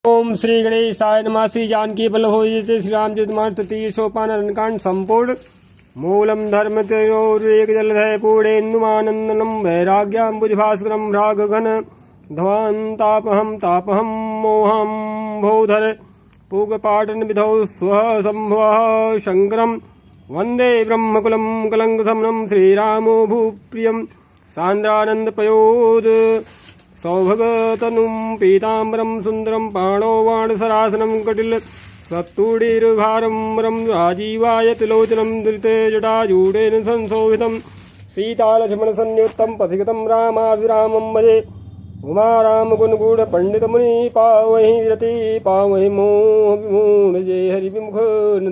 ओम श्री गणेशाय नमः। श्री जानकी बल्लभोज श्री रामचरितमानस तृतीय सोपान अरण्यकांड संपूर्ण। मूलम धर्म तयोरेक जलधय पूर्णेन्दुमानंदनम वैराग्याम्बुजभास्करम रागघन ध्वान्तापहम मोहम भोधर पूगपाटन विधौ स्वः संभवः शंकरम वंदे ब्रह्मकुलम कलंकशमनम श्रीरामो भूप्रियम सान्द्रानंदपयोद सौभगतनुं पीताम्बरं सुन्दरं पाणौ वाणसरासनं कटिल सत्तूढीर्भारं राजीवायतिलोचनं धृते जटाजूडेन संशोभितं सीतालक्ष्मणसंयुक्तं पथिगतं रामाभिरामं भजे उमारामगुणगूढपण्डितमुनि पावहि रति पावहि मोहविमूढजे हरिविमुख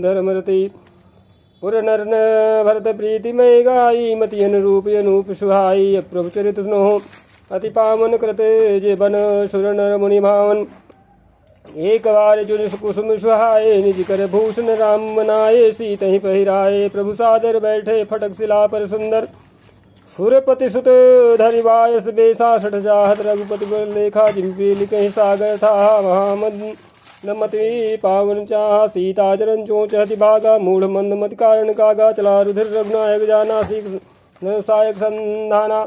धर्मरति पुरनर्न भरत प्रीतिमय गायी मति अनुरूप अनूप सुहाई प्रभुचरित स्नोह अति पावन कृते जे बन सुर नर मुनि भावन एक बार जुन कुसुम सुहाए निज कर भूषण राम बनाए सीतहि पहिराए प्रभु सादर बैठे फटक शिला पर सुंदर सुरपति सुत धरिवायस बेसा सठ जाहत रघुपति बर लेखा जिम्पी लिखे सागर था महामद नमति पावन चाह सीता जरन चोच हति भागा मूढ़ मंद मत कारण कागा चला रुधिर रघुनायक जाना सीख सायक संधाना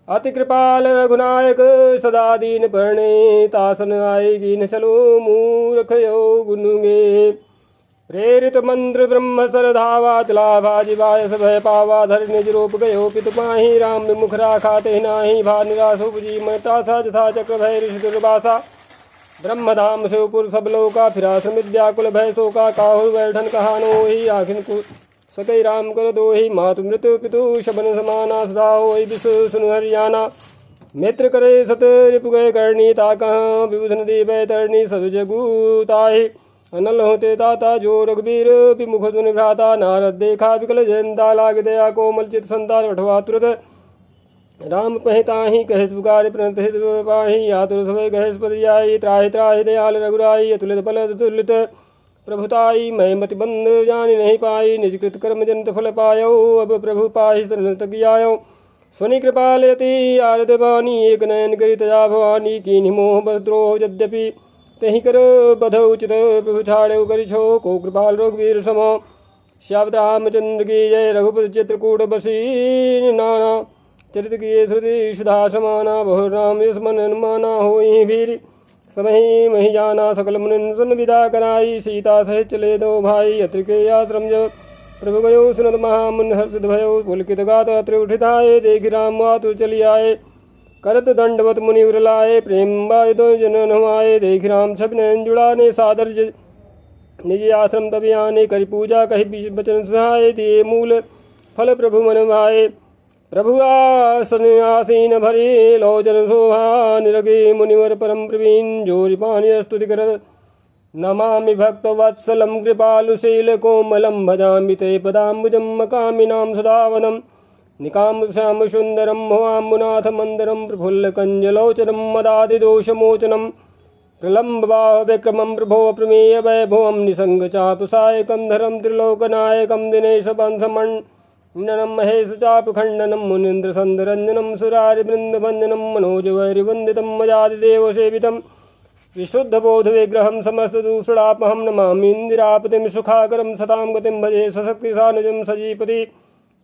अति कृपाल रघुनायक सदा दीन परणे तासन आएगी न चलो मूर्ख यो गुनुगे प्रेरित मंत्र ब्रह्म सर धावा चलाभा जिवायस भय पावा धर निज रूप गयो पितु पाही राम विमुख राखा ते नाही भा निराश उपजी मता था जथा चक्र भय ऋषि दुर्वासा ब्रह्मधाम शिवपुर सब लोका फिराश्रम व्याकुल भय शोका काहुर बैठन कहानो ही आखिन सकई राम कर दो ही मातु मृत्यु पितु शबन समाना सदा हो विश्व सुनु हरियाणा मित्र करे सत रिपु गए करणी ताका विबुधन दी बैतरणी सब जगूताहि अनल होते ताता जो रघुबीर विमुख सुनि भ्राता नारद देखा विकल जयंता लाग दया कोमल चित संतान अठवा तुरत राम पहिताहि कहेस पुकार प्रणत हित पाहि आतुर समय कहेस पदियाई त्राहि त्राहि दयाल रघुराई अतुलित बल अतुलित प्रभुताई मैं मति बंद जानी नहीं पाई निजकृत कर्म जनित फल पायो अब प्रभु पाहि तकियायो स्वनि कृपालयति आरद वाणी एक नयन करी तजा भवानी कीन्हि मोह बद्रोह यद्यपि तहि कर बध उचित प्रभु छाड़े करिछो को कृपाल रघुवीर सम श्यावत रामचंद्र की जय रघुपति चित्रकूट बसी नाना चरित किए श्रुति सुधा समाना बहु राम यस मन माना होई वीर समय मही जाना सकल मुनिन विदा कराई सीता सहित चले दो भाई अत्रिके आश्रम जब प्रभु गयो सुनत महामुन हर्षित भयो पुलकित गात अत्र उठिताए देखि राम आतुर चली आए करत दंडवत मुनि उरलाए प्रेम बाय दो जनन हुआए देखि राम छब नयन जुड़ाने सादर निज आश्रम तब आने करि पूजा कहि बचन सुहाए दिए मूल फल प्रभु मन भाए प्रभु आसन आसीन भरी लोचन शोभा निरगे मुनिवर परम प्रवीण जोरि पानी स्तुति कर नमामि भक्त वत्सलम कृपालुशील कोमलम भजामि ते पदाम्बुजं मकामिनां सदावनं निकाम श्याम सुंदरम भवाम्बुनाथ मंदरम प्रफुल्ल कंजलोचनम मदादिदोषमोचनम प्रलम्ब बाह विक्रमं प्रभो प्रमेय वैभवं निसंग चापसायकं धरम त्रिलोकनायकं दिनेश वंशमन् ननम महेश चाप खंडनम मुनीन्द्र संदरंजनम सुरारि वृंदवंदनम मनोज वैरिवंदितम मजादिदेव सेवितम विशुद्ध बोध विग्रहम समस्त दूषणापहम नमामि इंदिरापतिम सुखाकरम सताम गतिम भजे सशक्ति सानुजम सजीपति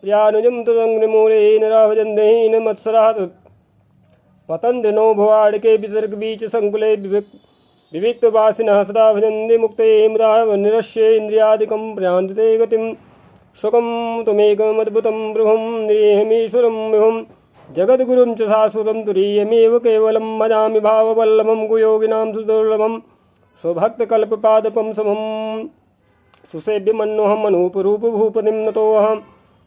प्रियानुजम तदंग्रिमूलेन राभजन्देहीन मत्सरात् पतन्ति नो भवाड़के विसर्ग बीच संकुले विविक्त वासिनः सदा भजन्ति मुक्ते मुदा निरश्ये इंद्रियादिकं प्रयान्ति गतिम सुखम तुमेकमद्भुतं प्रभुं निरीहमीश्वरं विभुं जगद्गुरुं च शाश्वतं तुरीयमेव केवलं भजामि भाववल्लभं कुयोगिनां सुदुर्लभं स्वभक्तकल्पपादपं समं सुसेव्यमन्योऽहम् अनूपरूपभूपतिं नतोऽहं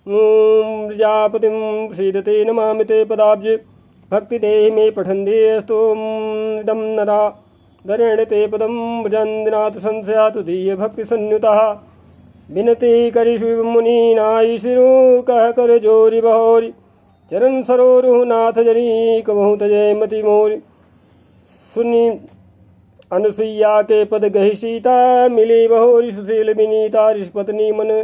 प्रजापतिं श्रीदते नमामि ते पदाब्ज भक्तिदेहि मे पठन्ति अस्तु इदं नरा धरेण ते पदं भजन्दिनाथ संशयातु दीयभक्तिसंयुतः विनती करि शिव मुनि नाई सिरु कह कर जोरी बहोरी चरण सरोरु नाथ जरी कबहु तजय मति मोरी सुनी अनुसुईया के पद गहि सीता मिली बहोरी सुशील विनीता ऋषपत्नी मन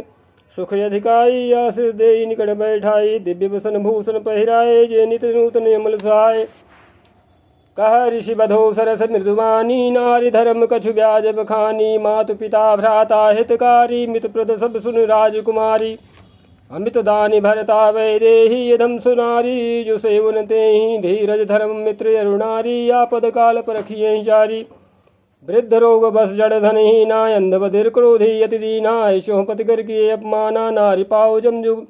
सुख अधिकाई आशीष दे निकट बैठाई दिव्य वसन भूषण पहिराए जे नित नूतन अमल सहाय कह ऋषि बधो सरस मृदुवानी नारी धर्म कछु ब्याज बखानी मातु पिता भ्राता हितकारी मित प्रद सब सुन राजकुमारी अमित दानी भरता वैदेही यदम सुनारी जो सेवन ते ही धीरज धर्म मित्र अरुणारी आपद काल परखिए जारी वृद्ध रोग बस जड़ धन ही नाय अंध बधिर क्रोधी यति दीना ऐशो पति कर किए अपमाना नारी पाओ जम जुग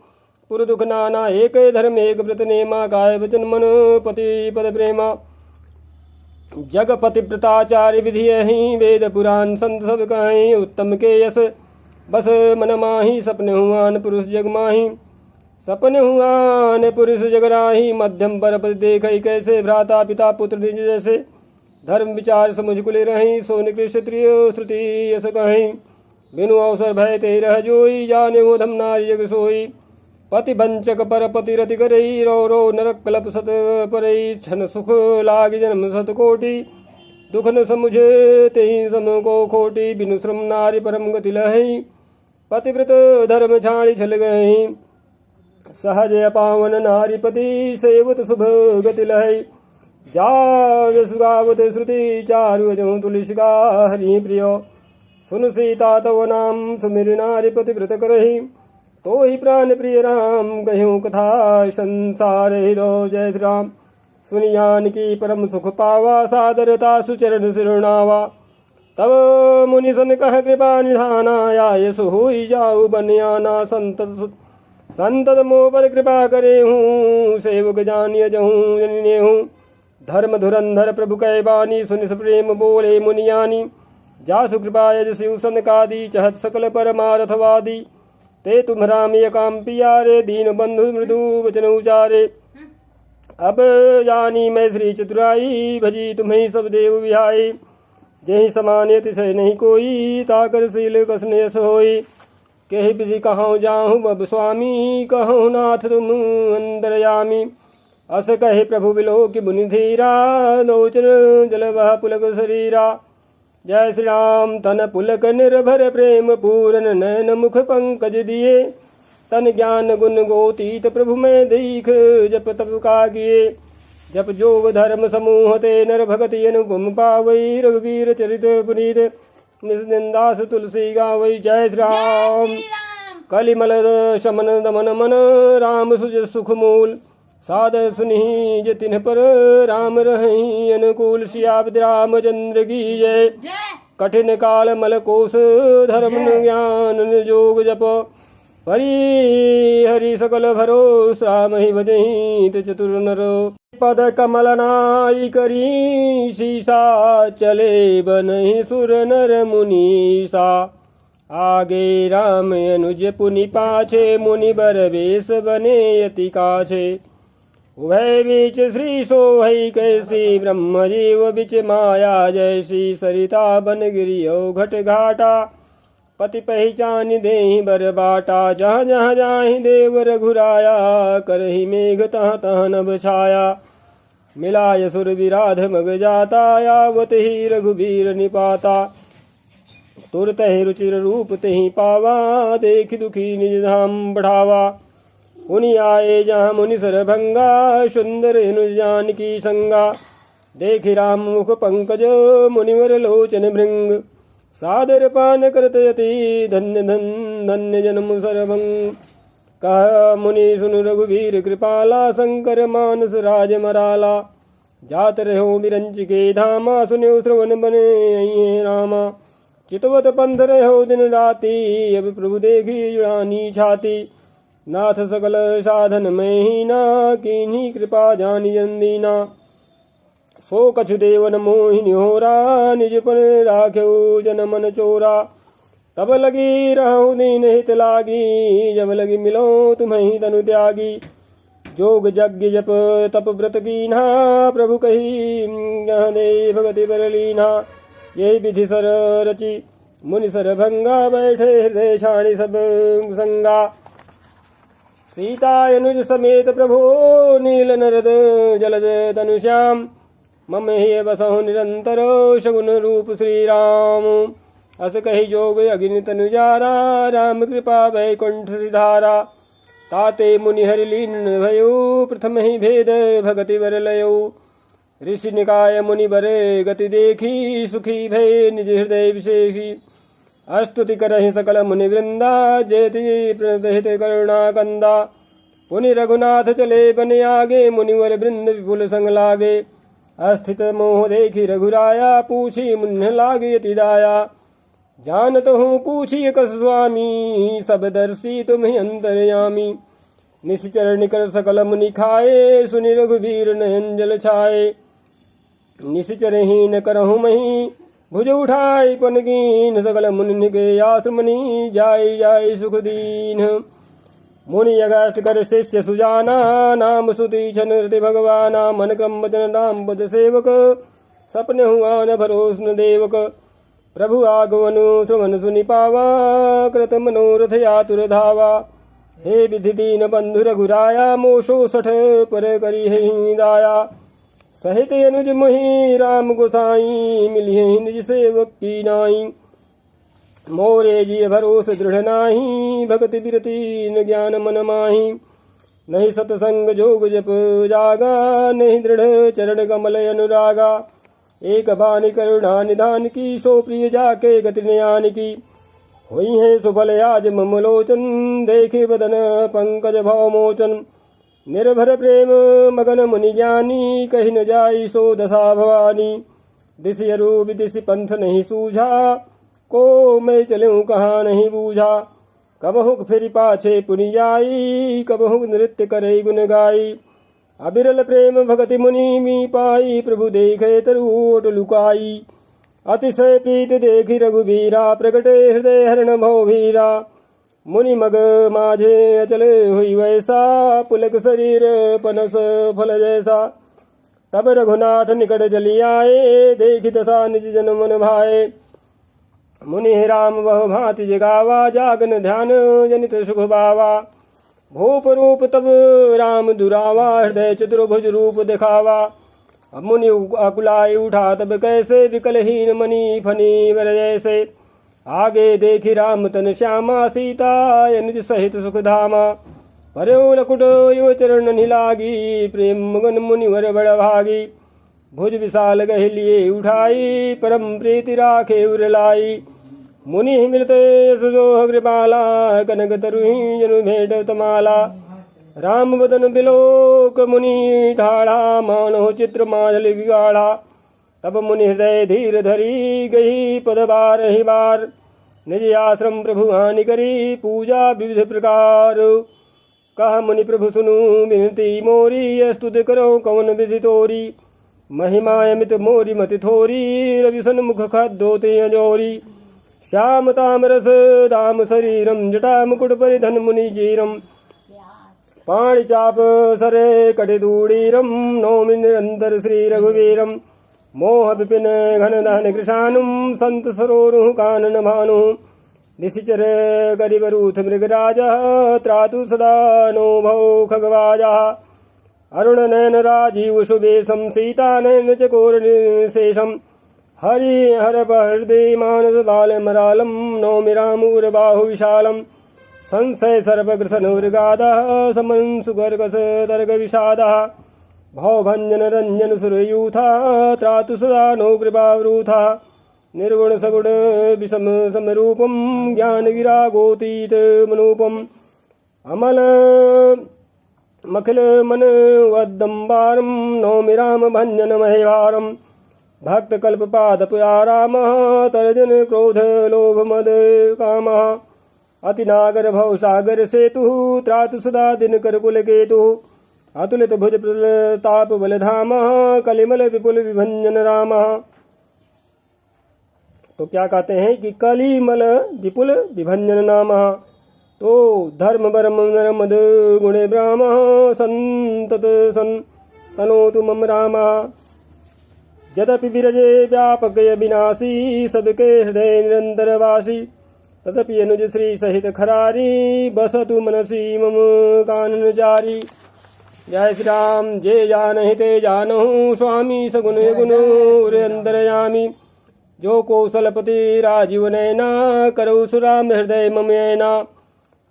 पुर दुख नाना एक धर्म एक व्रत नेमा काय वचन मन पति पद प्रेमा जगपति व्रताचार्य विधि ही वेद पुराण संत सब कहीं उत्तम के यस बस मन माही सपने हुआन पुरुष जग माही सपने हुआन पुरुष जगराही मध्यम पर पति देख कैसे भ्राता पिता पुत्र निज जैसे धर्म विचार समुझ कुले रही सो निकृष्ट त्रिय श्रुति यस कहीं बिनु अवसर भय ते रह जोई जाने वो धम नारी जग सोई पति वंचक पर पति रति करई रो रो नरक कलप सत परई क्षण सुख लाग जन्म सत कोटि दुख न समुझे तेहि सम को खोटी बिनु श्रम नारी परम गति लहई पतिव्रत धर्म छाड़ी छल गई सहज पावन नारी पति सेवत शुभ गति लहई जाग सुगावत श्रुति चारु जो तुलसिका हरि प्रियो सुन सीता तव नाम सुमिर नारी पतिव्रत करही तो ही प्राण प्रिय राम कह्यूं कथा संसार हिरो जय श्री राम सुनियान की परम सुख पावा सादरता सुचरण सिरणावा तब मुनि सन कह कृपा निधाना आय सुहुई जाऊ बनियाना संतत मोह पर कृपा करे हूँ सेवक जानिय जहूँ जनिने हूँ धर्म धुरंधर प्रभु कै बानी सुनि प्रेम बोले मुनियानी जासु कृपा यज शिव सनकादि चहत सकल परमारथवादी ते तुम राम काम पियारे दीन बंधु मृदु वचन उचारे अब जानी मैं श्री चतुराई भजी तुम्हें सब देव विहाई जही समान तिसय नहीं कोई ताकर शील कसने सोई कही विधि कहूँ जाहूँ बब स्वामी कहूँ नाथ तुम अंतरयामी अस कहे प्रभु बिलो कि मुनि धीरा लोचन जल वह पुलक शरीरा जय श्री राम तन पुलक निर्भर प्रेम पूरन नयन मुख पंकज दिए तन ज्ञान गुण गोतीत प्रभु में दीख जप तप का किए जप जोग धर्म समूह ते नर भगति अनुगम पावई रघुवीर चरित पुनीत निस्निंदास तुलसी गावई जय श्री राम कलिमल शमन दमन मन राम सुज सुख मूल साद सुनि जतिन पर राम रही अनुकूल श्याब्द रामचंद्र की जय कठिन काल मल कोश धर्म ज्ञान जोग जप परि हरि सकल भरोस राम ही भजहि चतुर नर पद कमल नाई करी सीसा चले बनहि सुर नर मुनीसा आगे राम अनुज पुनि पाछे मुनि बर बेस बने यति काछे उभय बीच श्री सोहई कैसी ब्रह्म जीव बिच माया जैसी सरिता बन गिरियो घट घाटा पति पहचान देहि बर बाटा जहाँ जहाँ जाहि देव रघुराया करहि मेघ तह तह नभ छाया मिलाय सुर विराध मग जाता यावत ही रघुबीर निपाता तुरत ही रुचिर रूप तेहि पावा देख दुखी निज धाम बढ़ावा मुनि आए जहाँ मुनि सरभंगा सुंदर जान की संगा देखि राम मुख पंकज मुनिवर लोचन भृंग सादर पान करत यति धन्य धन्य जन्म सरभंग कह मुनि सुन रघुवीर कृपाला शंकर मानस राज मराला जात रहो बिरंच के धामा सुनो श्रवण बने रामा चितवत पंथ रहो दिन राती अब प्रभु देखी जुड़ानी छाती नाथ सकल साधन में ही ना कीन्ही कृपा जानी जंदीना सो कछु देवन मोहिनी होरा निज पन राख्यो जन मन चोरा तब लगी रहूं दीन हित लागी जब लगी मिलो तुम्हें तनु त्यागी जोग यज्ञ जप तप व्रत कीन्हा प्रभु कही दे भगति बर लीना यही विधि सर रचि मुनि सर भंगा बैठे हृदय छाणी सब संगा सीता अनुज समेत प्रभु नील नरद जलद तनुश्याम मम हे बसहु निरंतर शगुन रूप श्री राम अस कही जोग अग्नि तनुजारा राम कृपा वैकुंठ धारा ताते मुनि हरि लीन भयो प्रथम ही भेद भगति वर लयो ऋषि निकाय मुनि बरे गति देखी सुखी भय निज हृदय विशेषी अस्तुति करहि सकल मुनि वृंदा जेति प्रदहित करुणा कंदा पुनि रघुनाथ चले बन आगे मुनिवर वृंद विपुल संग लागे अस्थित मोह देखी रघुराया पूछी मुन्ह लागे अति दाया जानत हूँ पूछी कस स्वामी सब दर्शी तुम ही अंतर्यामी निश्चर निकर सकल मुनि खाए सुनि रघुवीर नयन जल छाए निश्चर ही न करहु मही भुज उठाई पन कीन सकल मुनि निके आश्रमनि जाय जाय सुख दीन मुनि अगस्त कर शिष्य सुजाना नाम सुति छन हृदय भगवाना मन क्रम वचन राम पद सेवक सपने हुआ न भरोस न देवक प्रभु आगमनु श्रवण सुनि पावा कृत मनोरथ आतुर धावा हे विधि दीन बंधु रघुराया मोशो सठ पर करी ही दाया सहित अनुज मोहि राम गोसाई मिलिए निज सेवक की नाई मोरे जी भरोस दृढ़ नाही भक्ति बिरति न ज्ञान मन माही नहीं सतसंग जोग जप जागा नहीं दृढ़ चरण कमल अनुरागा एक बानी करुणा निधान की सो प्रिय जाके गति न्यान की हुई है सुफल आज ममलोचन देखे बदन पंकज भव मोचन निर्भर प्रेम मगन मुनि ज्ञानी कही न जाई सो दशा भवानी दिश रूप दिश पंथ नहीं सूझा को मैं चलूं कहाँ नहीं बूझा कबहुक फिर पाछे पुनि जाई कबहुक नृत्य करे गुन गाई अबिरल प्रेम भगति मुनि मी पाई प्रभु देखे तरुओट लुकाई अतिशय प्रीत देखी रघुबीरा प्रगटे हृदय हरण भव भीरा मुनि मग माझे अचले हुई वैसा पुलक शरीर पनस फल जैसा तब रघुनाथ निकट चली आए देखी दशा निज जन मन भाए मुनि राम वह भांति जगावा जागन ध्यान जनित सुख बावा भूप रूप तब राम दुरावा हृदय चतुर्भुज रूप दिखावा अब मुनि अकुलाई उठा तब कैसे विकलहीन मणि फनी वर जैसे आगे देखी राम तन श्यामा सीता निज सहित सुख धामा पर्यो लकुट यो चरण निलागी प्रेम मगन मुनिवर बड़ भागी भुज विशाल गहलिए उठाई परम प्रीति राखे उर लाई मुनि मिलते सुजोह कृपाला कनक तरुही जनु भेट तमाला राम बदन बिलोक मुनि ठाड़ा मानो चित्र माजल गाढ़ा तब मुनि हृदय धीर धरी गई पद बार ही बार निज आश्रम प्रभु हानि करी पूजा विविध प्रकार कहा मुनि प्रभु सुनु विनती मोरी स्तुति करो कौन विधि तोरी महिमा अमित मोरी मति थोरी रवि सन्मुख खद्दोते अजोरी श्याम तामरस दाम शरीरम जटा मुकुट परिधन मुनि चीरम पाणि चाप सरे कटिदूड़ीरम नौमि निरंतर श्री रघुवीरम मोह विपिन घन दहन कृशानुम संत सरोरुह कानन भानु निशिचर गरिबरूथ मृगराज त्रातु सदा नो भौ खगवाजा अरुण नयन राजीव शुभेशम सीता नयन चकोर शेषम हरि हर हृदय मानस बाल मरालम नौमि रामूर बाहु विशालम संशय सर्वग्रसन मृगादः समन सुगर्गस तर्ग विषादः भवभंजन रंजन सुरयूथा त्रातु सदा नो कृपावरूथा निर्गुण सगुण विषम समरूपम ज्ञान विरागोतीत मनूपम अमल मखिल मन वद्दम्बारम नौमि राम भंजन महेवारम भक्त कल्प पाद पुयाराम तर्जन क्रोध लोभ मद काम अति नागर भव सागर सेतु त्रातु सदा दिन कर कुल केतु अतुलित भुज प्रताप बलधाम कलिमल विपुल विभंजन राम। तो क्या कहते हैं कि कलिमल विपुल विभंजन नाम तो धर्म बरम मद गुणे ब्राह्म संतत सन तनोतु मम राम यद्यपि विरजे व्यापक विनाशी सबके हृदय निरंतर वासी तदपि अनुज श्री सहित खरारी बसतु मनसी मम कानन जारी। जय श्री राम जय जानहि ते जानहु स्वामी सगुण गुण अंतरयामी जो कौशलपति राजीव नैना करौ सुराम हृदय ममैना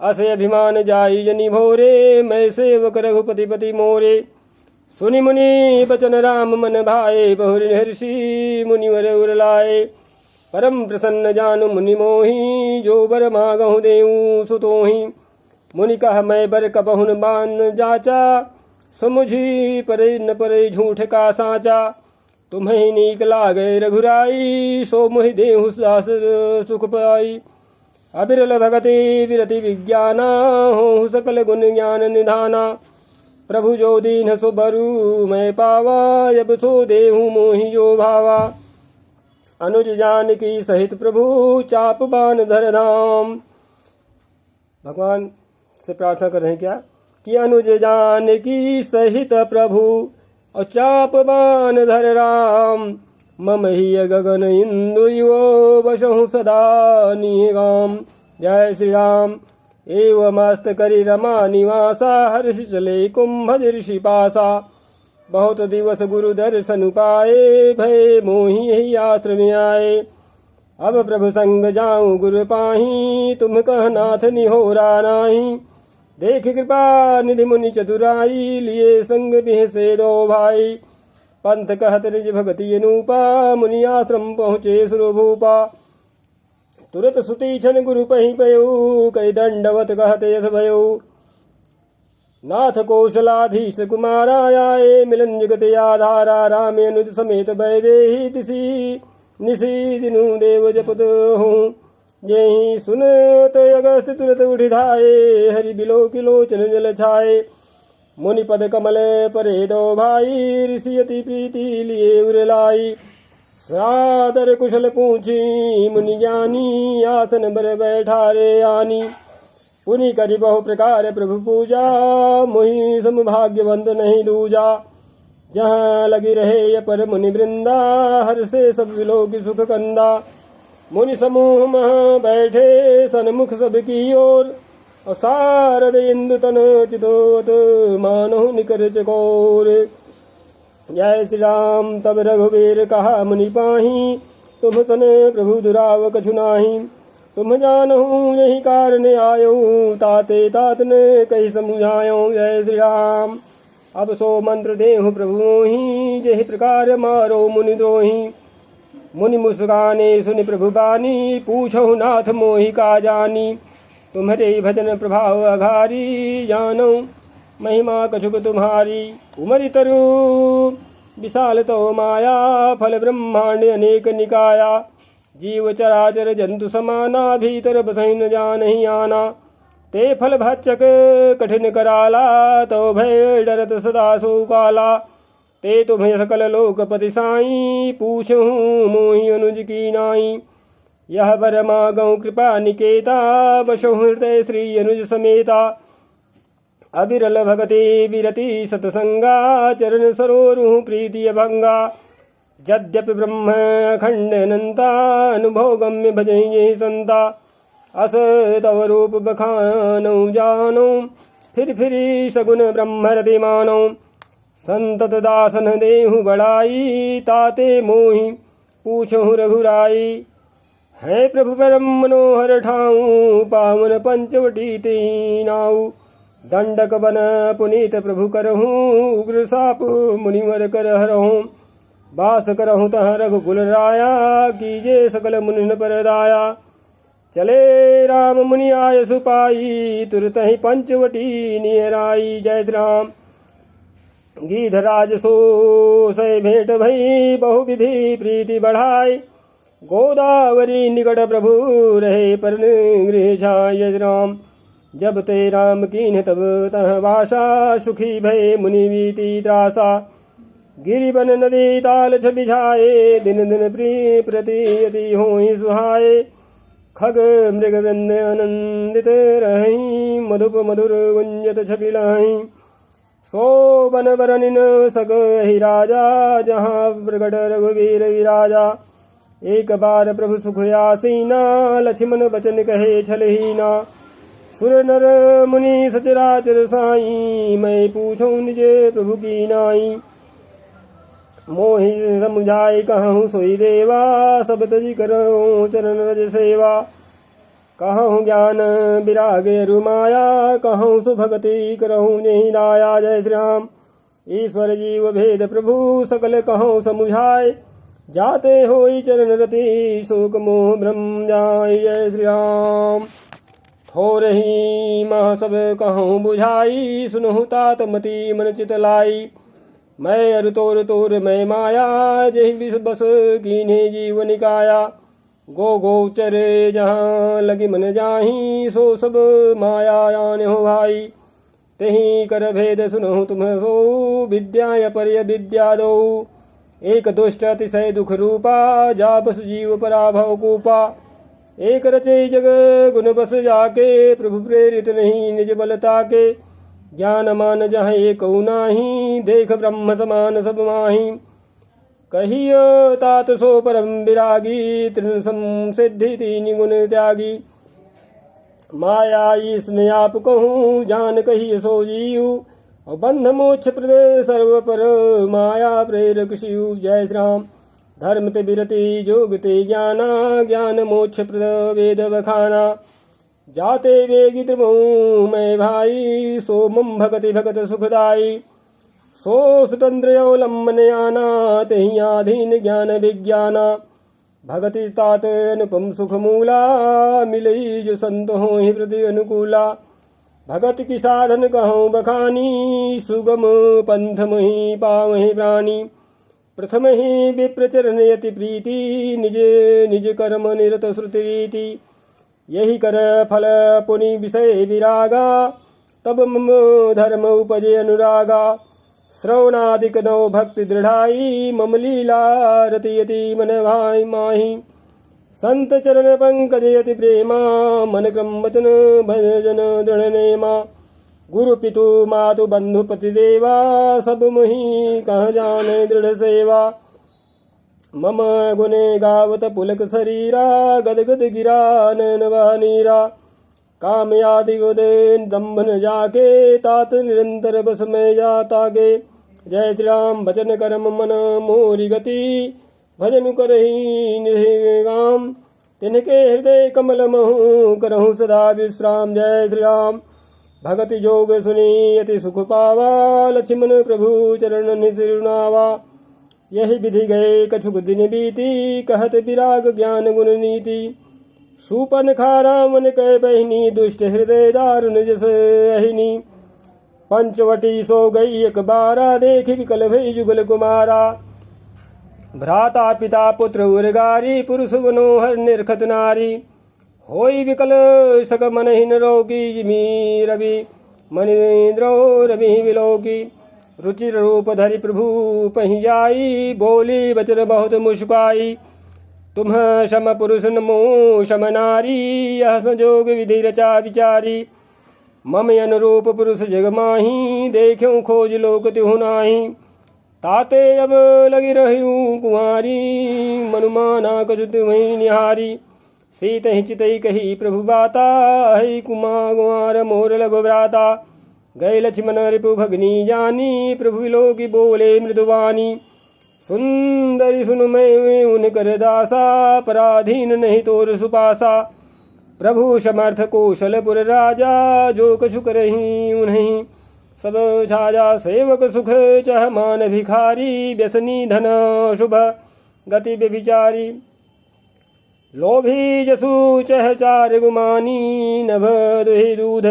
असे अभिमान जाई जनि भोरे मैं सेवक रघुपति पति मोरे सुनि मुनि बचन राम मन भाए, बहुरि हर्षि मुनिवर उर लाए। परम प्रसन्न जानु मुनि मोहि, जो बर मागहु देऊ सुतोहि। मुनि कह मैं बर कबहुन बान जाचा, समुझी परे न परे झूठ का साचा। तुम्हें नीक लागे रघुराई, सो मोहि देहु दास सुख पाई। अबिरल भगति विरति विज्ञाना, हो सकल गुण ज्ञान निधाना। प्रभु जो दीन सो बरु मैं पावा, जब सो देहु मोहि जो भावा। अनुज जानकी सहित प्रभु, चाप बान धर धाम। भगवान से प्रार्थना कर रहे हैं क्या कि अनुज जानकी सहित प्रभु, और चाप बान धर राम। मम ही गगन इंदु यो, बसहु सदा निगाम। जय श्री राम। एव मस्त करि रमा निवासा, हर्ष चले कुंभ ऋषि पासा। बहुत दिवस गुरु दर्शन पाए, भय मोहि यही आश्रम आए। अब प्रभु संग जाऊं गुरु पाही, तुम कह नाथ निहोरा नाही। देख कृपा निधि मुनि चतुराई, लिए संग बिहसे दो भाई। पंथ कहत निज भगति अनूपा, मुनि आश्रम पहुँचे सुरभूपा। तुरत सुती छन गुरु पही पयऊ, कई दंडवत कहत यथ भयऊ। नाथ कौशलाधीश कुमारा आए, मिलन जगत आधारा। राम अनुज समेत वैदेही, तिसी निसी दिनु देव जपत हूँ। जेहि सुनत अगस्त तुरत उठि धाये, हरि बिलो किलोचन जल छाए। मुनि पद कमल परे दो भाई, ऋषि अति प्रीति लिए उर लाई। सादर कुशल पूछी मुनि ज्ञानी, आसन बर बैठारे आनी। पुनि करि बहु प्रकार प्रभु पूजा, मोहि सम भाग्यवंत नहीं दूजा। जहाँ लगी रहे अपर मुनि वृंदा, हर से सब विलोक सुख कंदा। मुनि समूह मह बैठे सन्मुख सब की ओर, और सारद इंदु तन चितोत मानो निकर चकोर। जय श्री राम। तब रघुवीर कहा मुनि पाही, तुम सन प्रभु दुराव कछु नाही। तुम जानहु यही कारण आयो, ताते तात ने कही समुझायो। जय श्री राम। अब सो मंत्र देहु प्रभु मोहि, जहि प्रकार मारो मुनि द्रोही। मुनि मुस्काने सुनि प्रभु बानी, पूछहु नाथ मोहि का जानी। तुम्हारे भजन प्रभाव अघारी, जानो महिमा कछुक तुम्हारी। उमरि तरु विशाल तो माया, फल ब्रह्मांड अनेक निकाया। जीव चराचर जंतु समाना, भीतर बसहि न जानहि आना। ते फल भक्षक कठिन कराला, तो भय डरत सदा सो काला। ते तुम्हें सकल लोकपति साई, पूछहूँ मोहि अनुज की नाई। यह बर मागहु कृपा निकेता, बसहु हृदय श्री अनुज समेता। अबिरल भगति विरति सतसंगा, चरण सरोरुह प्रीति अभंगा। यद्यपि ब्रह्म अखंड अनंता, अनुभव गम्य भजहि संता। अस तव रूप बखानौ जानो, फिर सगुन ब्रह्म रति मानो। संतत दासन देहु बड़ाई, ताते मोहि पूछहु रघुराई। है प्रभु परम मनोहर ठाऊं, पावन पंचवटी तेहि नाऊ। दंडक बन पुनीत प्रभु करहूँ, उग्र साप मुनिवर कर हरहूँ। बास करहूँ तह रघुकुल राया, कीजे सकल मुनि पर दाया। चले राम मुनि आय सुपाई, तुरत ही पंचवटी नियराई। जय श्री राम। गीधराज सो सै भेंट भई, बहुविधि प्रीति बढ़ाई। गोदावरी निकट प्रभु रहे, पर गृह छाय। जय श्री राम। जब ते राम कीन्ह तब तह वासा, सुखी भय मुनि बीती त्रासा। गिरिवन नदी ताल बिछाए, दिन दिन प्रिय प्रति अति होहि सुहाए। खग मृग वृंद आनंदित रहि, मधुप मधुर गुंजत छबिलाहि। सो बन बरनिन सक ही राजा, जहाँ प्रगट रघुवीर विराजा। एक बार प्रभु सुख आसीना, लक्ष्मण बचन कहे छलहीना। सुर नर मुनि सचराचर साई, मैं पूछूं निजे प्रभु की नाई। मोहि समुझाई कहूँ सोई देवा, सब तजी करो चरण रज सेवा। कहूँ ज्ञान विराग रुमाया, कहूँ सुभगति करहूँ जहि दाया। जय श्री राम। ईश्वर जीव भेद प्रभु सकल कहो समुझाए। जाते होई चरण रति शोक मोह भ्रम जाय। जय श्री राम। थोरही मह सब कहूँ बुझाई, सुनहु तात मति मन चित लाई। मैं अरु तोर तोर मैं माया, जहि विष बस कीन्हे जीव निकाया। गो गोचरे जहाँ लगी मन जाही, सो सब माया आने हो भाई। तेहि कर भेद सुनहु तुम सो, विद्या पर्य विद्या दो। एक दुष्ट अतिशय दुख रूपा, जापस जीव पराभव कूपा। एक रचे जग गुण बस जाके, प्रभु प्रेरित नहीं निज बलता के। ज्ञान मान जहाँ एक नाही, देख ब्रह्म समान सब माही। कहियो तात सो परम विरागी, तृण संसिद्धि तीन गुण त्यागी। माया ईसने आप कहूँ, जान कहिए सो जीव। और बंध मोक्ष प्रद सर्व पर, माया प्रेरक शिव। जय श्री राम। धर्म ते विरति जोग ते ज्ञाना, ज्ञान मोक्ष प्रद वेद बखाना। जाते वेगी त्रिमोह मैं भाई, सो मम भगति भगत सुखदाई। सो स्वतंत्र अवलंबन आना, तेहि आधीन ज्ञान विज्ञाना। भगति तात अनुपम सुख मूला, मिलई जो संत हो ही प्रति अनुकूला। भगत की साधन कहूँ बखानी, सुगम पंथ मुहि पावहि प्राणी। प्रथम ही विप्रचरण यति प्रीति, निज निज कर्म निरत श्रुति रीति। यही कर फल पुनि विषय विरागा, तब मम धर्म उपजे अनुरागा। श्रवणादिक नौ भक्ति दृढ़ाई, मम लीला रतियति मन भाई माही। संत चरण पंकज यति प्रेमा, मन क्रम वचन भजन दृढ़ नेमा। गुरु पितु मातु बंधु पति देवा, सब मुहि कह जाने दृढ़ सेवा। मम गुने गावत पुलक शरीरा, गदगद गिरा नैन बह नीरा। काम आदि उदयन दम्भन जाके, तात निरंतर बस में जाता गे। जय श्री राम। वचन कर्म मन मोरी गति, भजन करहि निगाम। तिनके हृदय कमल महु, करहु सदा विश्राम। जय श्री राम। भगति जोग सुनी अति सुख पावा, लक्ष्मण प्रभु चरण निसिरुनावा। यही विधि गए कछुक दिन बीती, कहत विराग ज्ञान गुण नीति। शूपन खारा मन कह बहिनी, दुष्ट हृदय दारुण जस अहिनी। पंचवटी सो गई एक बारा, देखि विकल भई जुगल कुमारा। भ्राता पिता पुत्र उर्गारी, पुरुष मनोहर निरखत नारी। होई विकल सक मनहीन रोगी, जिमी रवि मनीन्द्रो रवि विलोकी। रुचिर रूप धरि प्रभु पहि जाई, बोली वचन बहुत मुस्काई। तुम सम पुरुष नमो सम नारी, यह संजोग विधि रचा विचारी। मम अनुरूप पुरुष जग माही, देख्यो खोज लोक तिहु नाही। ताते अब लगी रहूं कुंवारी, मनुमाना कछु तुम्हि निहारी। सीत ही चितई कही प्रभु बाता, हई कुमार मोर लघु भ्राता। गए लक्ष्मण रिपु भगनी जानी, प्रभु विलोकी बोले मृदुवानी। सुंदरी सुन मैं उन कर दासा, पराधीन नहीं तोर सुपासा। प्रभु समर्थ कौशलपुर राजा, जो कछु करही उन्हीं सब छाजा। सेवक सुख चह मान भिखारी, व्यसनी धन शुभ गति व्यभिचारी। लोभी जसु चह चार गुमानी, नभ दुहि दूध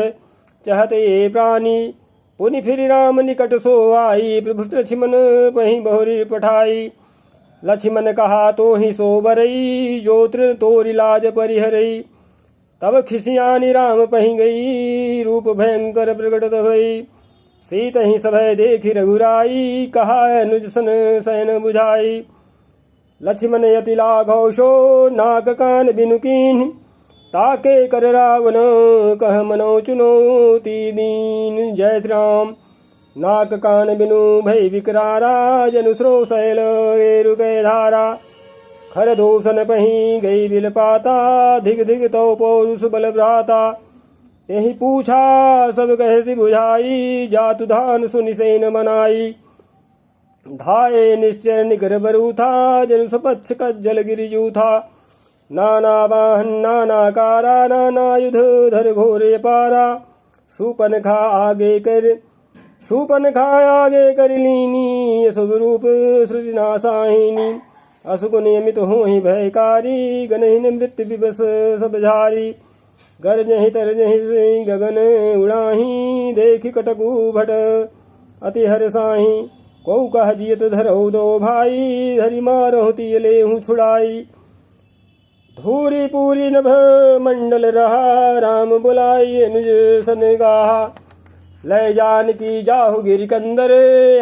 चहते प्राणी। पुनि फिर राम निकट सो आई, प्रभु लक्ष्मण पहि बहुरी पठाई। लक्ष्मण कहा तो ही सो बरई, जो तृण तोरि लाज परिहरई। तब खिसियानी राम पहि गई, रूप भयंकर प्रकटत भई। सीत ही सभय देखी रघुराई, कहा अनुज सन सैन बुझाई। लक्ष्मण यति लाघौशो, नाक कान बिनु कीन्ह। ताके कर रावण कह मनो चुनौती दीन। जय श्री राम। नाक कान बिनु भय विकरारा, जनु स्रो शैल रेरु गए धारा। खर दूषण पही गई बिल पाता, धिग धिग तो पौरुष बल भ्राता। यही पूछा सब कहे बुझाई, जातु धान सुनि सेन मनाई। धाये निश्चर निकर बरू था, जनु सपक्ष कज्जल गिरिजू था। नाना वाहन नाना कारा, नाना युध धर घोरे पारा। शूपन खा आगे कर शूपन खायागे कर लीनी अशुभ रूप श्रुति नासाहिनी असुक नियमित हो ही भयकारी गनहीन मृत्यु विवश सब झारी गरजहि तरजहि गगन उड़ाही देखि कटकु भट अति हरसाही कौ कह जियत धरऊ दो भाई हरि मारहु तिय लेहु छुड़ाई धूरी पूरी नभ मंडल रहा राम बुलाई अनुज सन गाहा लय जान की जाहु गिरिकंदर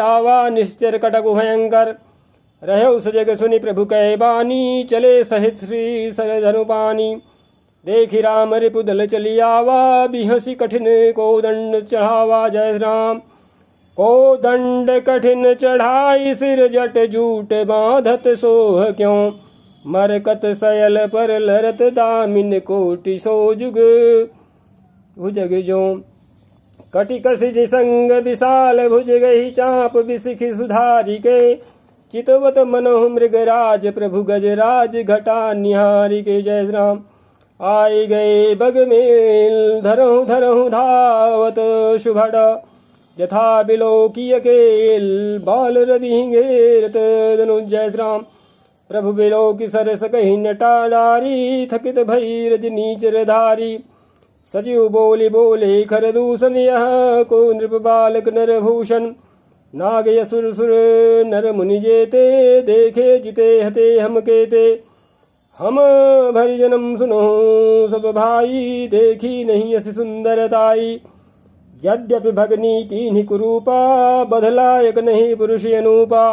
आवा निश्चर कटकु भयंकर रहे सजग सुनि प्रभु कै बानी चले सहित श्री सर धनु पानी देखि राम रिपुदल चली आवा बिहसी कठिन को दंड चढ़ावा जय राम को दंड कठिन चढ़ाई सिर जट जूट बांधत सोह क्यों मरकत सयल पर लरत दामिन कोटि सो जुग भुजग जो कटि कसिज संग विशाल भुज गही चाप बिसिखि सुधारी के चितवत मनोह मृगराज प्रभु गजराज घटा निहारी के जय राम आई गए बग मेल धरहु धरहु धावत शुभड़ यथा बिलोकिय केल बाल रवि घेरत धनु जय राम प्रभु बिलोकी सरस कही नटा डारी थकित भई रजनी चरधारी सचिव बोले बोले खर दूषण यह को नृप बालक नर भूषण नाग यसुर सुर नर मुनि जेते देखे जिते हते हम केते हम भरि जन्म सुनो सब भाई देखी नहीं अस सुंदरताई यद्यपि भगनी तीन्ही कुरूपा बधलायक नहीं पुरुष अनूपा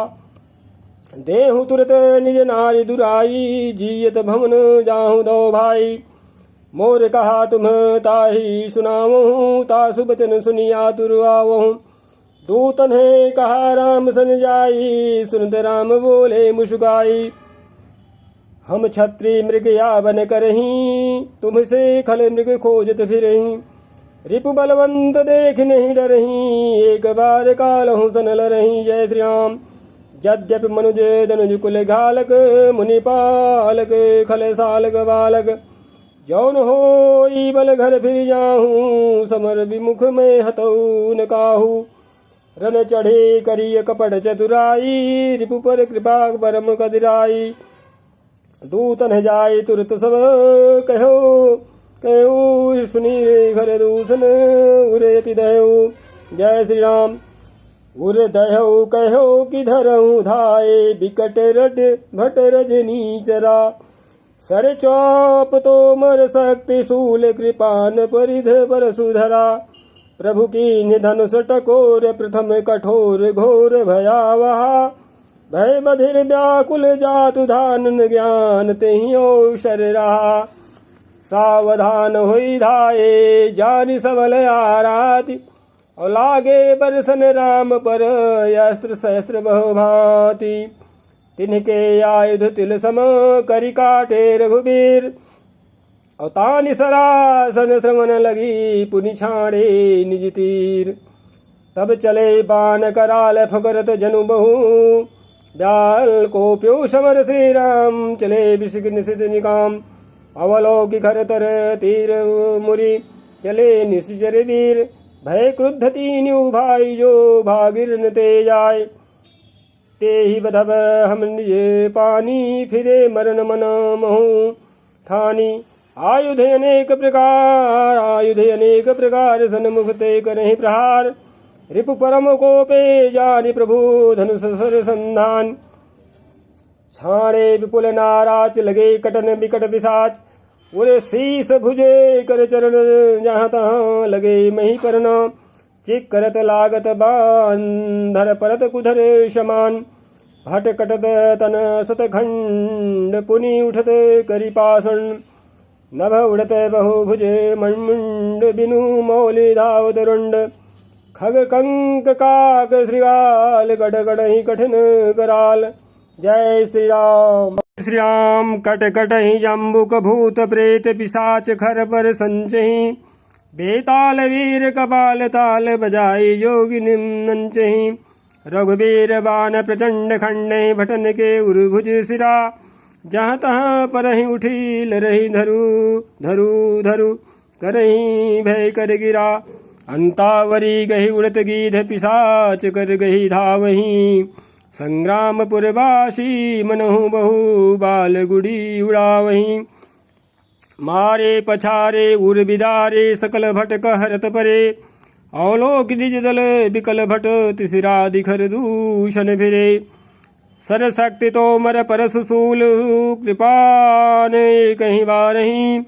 देहु तुरत निज नारी दुराई जियत भवन जाहु दो भाई मोर कहा तुम ताही सुनावहूँ तासु बचन सुनिया तुरवावहूँ दूतन है कहा राम सन जाई सुनत राम बोले मुस्काई हम छत्री मृग या बन करही तुमसे खल मृग खोजत फिरही रिपु बलवंत देख नहीं डरही एक बार कालहु सन लरही जय श्री राम यद्यपि मनुज धनुज कुल घालक मुनि पालक खल सालक बालक जौन हो बल घर फिर जाहूँ समर विमुख में हतऊ न काहू रन चढ़े करिय कपट चतुराई रिपु पर कृपा परम कदिराई दूतन जाय तुरत सब कहो कहो सुनी घर दूषण उरेति दयो जय श्री राम उर दयो कहो कि धरऊ धाये बिकट रट भट रजनी चरा सर चौप तो मर शक्ति शूल कृपान परिध पर सुधरा प्रभु की निधनुष टकोर प्रथम कठोर घोर भयावहा भय बधिर व्याकुल जातु धान ज्ञान तेहियो शर रहा सावधान होई धाये जानि सबल आराति और लागे बरसन राम पर अस्त्र सहस्त्र बहुभांति तिनके आयुध तिल सम करि काटे रघुबीर और तानि सरासन श्रवण लगी पुनि छाड़े निज तीर तब चले बाण कराल फकरत जनु बहु डाल को प्यो समर श्री राम चले विषिक निषिध निकाम अवलोकि खर तर तीर मुरी चले निश्चर वीर भय क्रुद्ध तीन्यु भाई जो भागिर न ते जाय ते ही बधब हम निज पानी फिरे मरण मन महु ठानी आयुध अनेक प्रकार सन्मुख ते करहि प्रहार रिपु परम कोपे जानि प्रभु धनुष सर संधान छाड़े विपुल नाराच लगे कटन विकट पिशाच उरे शीस भुजे कर चरण जहाँ तहाँ लगे मही करना चिक करत लागत बांधर परत कुधर समान भट कटत तन सतखंड पुनि उठत करि पाषण नभ उड़त बहुभुजे मण्मुण्ड बिनु मौलि धावत रुण्ड खग कंक काक श्रृगाल गढ़ गढ़हि कठिन कराल जय श्री राम। श्री राम कट कटहि जम्बुक भूत प्रेत पिशाच खर पर संचहि बेताल वीर कपाल ताल बजाई जोगी निम्नंचहि रघुवीर बाण प्रचंड खंडे भटन के उर्भुज सिरा जहाँ तहाँ परहि उठी लरहि धरु धरु धरु करहि भय कर गिरा अंतावरी गही उड़त गीध पिशाच कर गही धावहीं। संग्रामपुरवासी मनहु बहु बाल गुड़ी उड़ावहीं। मारे पछारे उर बिदारे सकल भट कहरत परे। अवलोक निज दल बिकल भट तिसरा दिखर दूषण फिरे। सरशक्ति तोमर परशुशूल कृपा ने कहीं बारहीं।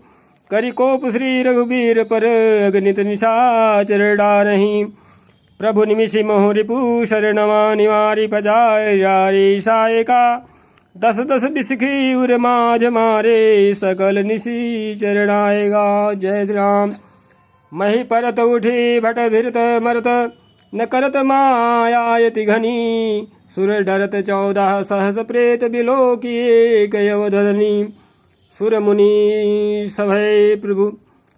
करि कोप श्री रघुबीर पर अगणित निशाचर डारहीं। प्रभु निमिषि मोह रिपु शरणवा निवारि पजाय जारी सायका। दस दस बिसखी उर माझ मारे सकल निशी चरणाएगा। जय श्री राम। मही परत उठी भट भिरत मरत न करत मायायति घनी। सुर डरत 14 सहस प्रेत बिलो किए कयवधनी। सुर मुनि सभय प्रभु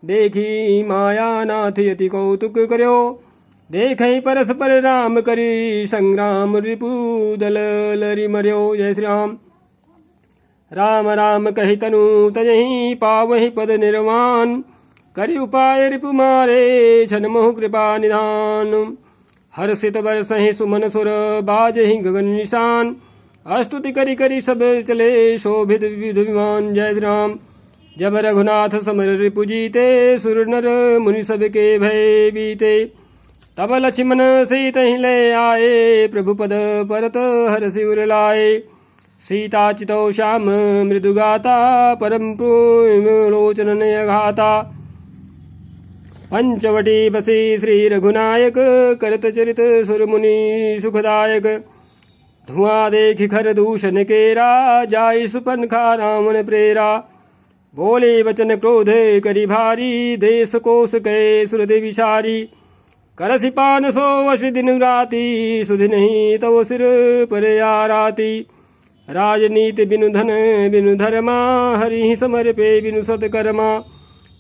देखी माया नाथ यति कौतुक कर्यो। देखई परस्पर राम करी संग्राम रिपु दल लरि मर्यो। जय श्री राम। राम राम कहि तनु तजहि पावहि पद निर्वाण। करि उपाय रिपु मारे छन मोह कृपा निधान। हर्षित बरसहि सुमन सुर बाजहि गगन निशान। स्तुति करि करि सब चले शोभित विविध विमान। जय श्री राम। जब रघुनाथ समर रिपु जीते सुर नर मुनि सब के भय बीते। तब लक्ष्मण सीतहि ले आए प्रभु पद परत हरषि उर लाए। सीता चितौ श्याम मृदुगाता परम लोचन नयघाता। पंचवटी बसी श्री रघुनायक करत चरित सुर मुनि सुखदायक। धुआं देखि खर दूषण केरा जाय सुपनखा रावण प्रेरा। बोले वचन क्रोध करि भारी देश कोश कै सुरदि विचारी। करसि पान सो वश दिन राति सुधि नहीं तव सिर पर आराती। राजनीति बिनु धन बिनु धर्मा हरि समर पे बिनु सत्कर्मा।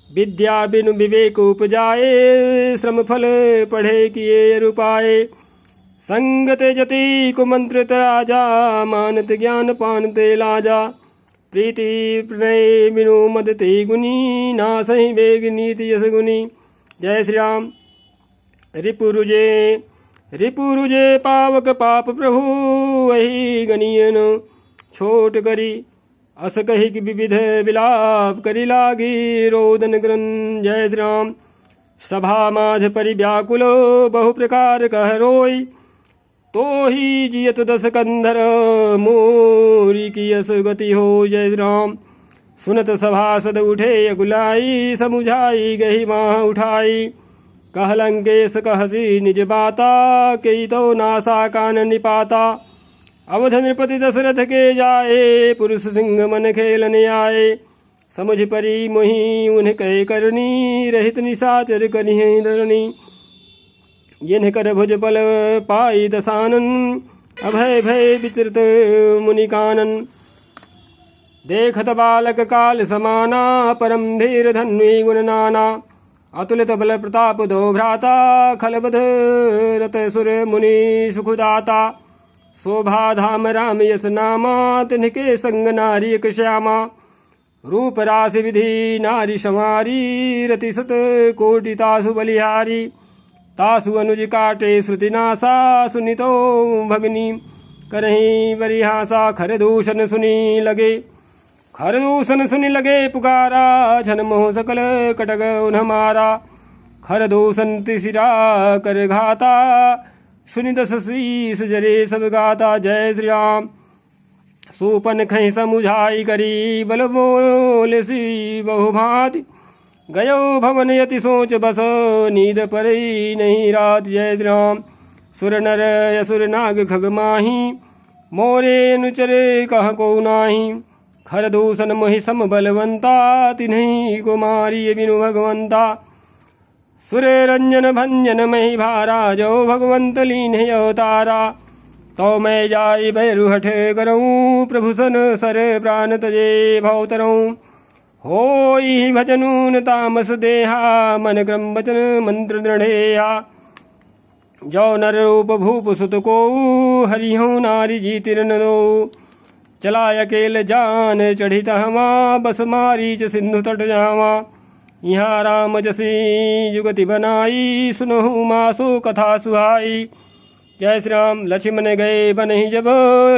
विद्या बिनु विवेक उपजाए श्रम फल पढ़े किए रुपाए। संगत जति कुमंत्रित राजा मानत ज्ञान पानते लाजा। प्रीति प्रणय बिनु मदते गुनी नासहि वेग नीति यश गुनी। जय श्री राम। रिपुरुजे पावक पाप प्रभु वही गनियन छोट करी। अस कहि कि विविध विलाप करि लागी रोदन ग्रन। जय श्री राम। सभा माझ परि व्याकुलो बहु प्रकार कह रोई। तो ही जियत 10 कंधर मोरी की यस गति हो। जय श्री राम। सुनत सभासद उठे अगुलाई समुझाई गही माह उठाई। कह लंकेश कहसी निज बाता कई तो नासा कान निपाता। अवध नृपति दशरथ के जाए पुरुष सिंह मन खेलने आए। समुझ परी मोहि उन्हें कह करनी रहित निशाचर करिहि धरणी। जिन्ह कर भुज बल पाई दसानन अभय भय विचृत मुनि कानन। देखत बालक काल समाना परम धीर धन्वी गुण नाना। अतुलित बल प्रताप दो भ्राता खलबध रत सुर मुनि सुखदाता। शोभा धाम राम यस नामा तिनके संग नारी एक श्यामा। रूप राशि विधि नारी समारी रति सत कोटि तासु बलिहारी। तासु अनुज काटे श्रुति नासा सुनितो भगनी करही बरिहासा। खरदूषण सुनी लगे खरदूषण सुनी लगे पुकारा। छन मोह सकल कटक उन्ह मारा। खरदूषण तिसिरा कर घाता सुनि 10 शीस जरे सब गाता। जय श्री राम। सूपन खै समुझाई करी बल बोले सी बहुभांति। गयो भवन यति सोच बस नींद परी नहीं रात। जय श्री राम। सुर नर असुर नाग खग माही मोरे अनुचरे कह को नाही। खरदूषण मोहि सम बलवंता तिन्हि को मारिय बिनु भगवंता। सुर रंजन भंजन मही भारा जो भगवंत लीन अवतारा। तो मैं जाई भैरुहठ करऊँ प्रभु सन सर प्राण तजे भवतरऊँ। होई भजनून तामस देहा मन क्रम वचन मंत्र दृढ़ेया। जो नर रूप भूप सुत को हरिहु नारी जीतिर न दो। चला अकेल जान चढ़ित हवा बस मारीच सिंधु तट जावा। यहाँ राम जसी जुगति बनाई, सुनहु मासो कथा सुहाई। जय श्री राम। लक्ष्मण गए बनहि जब,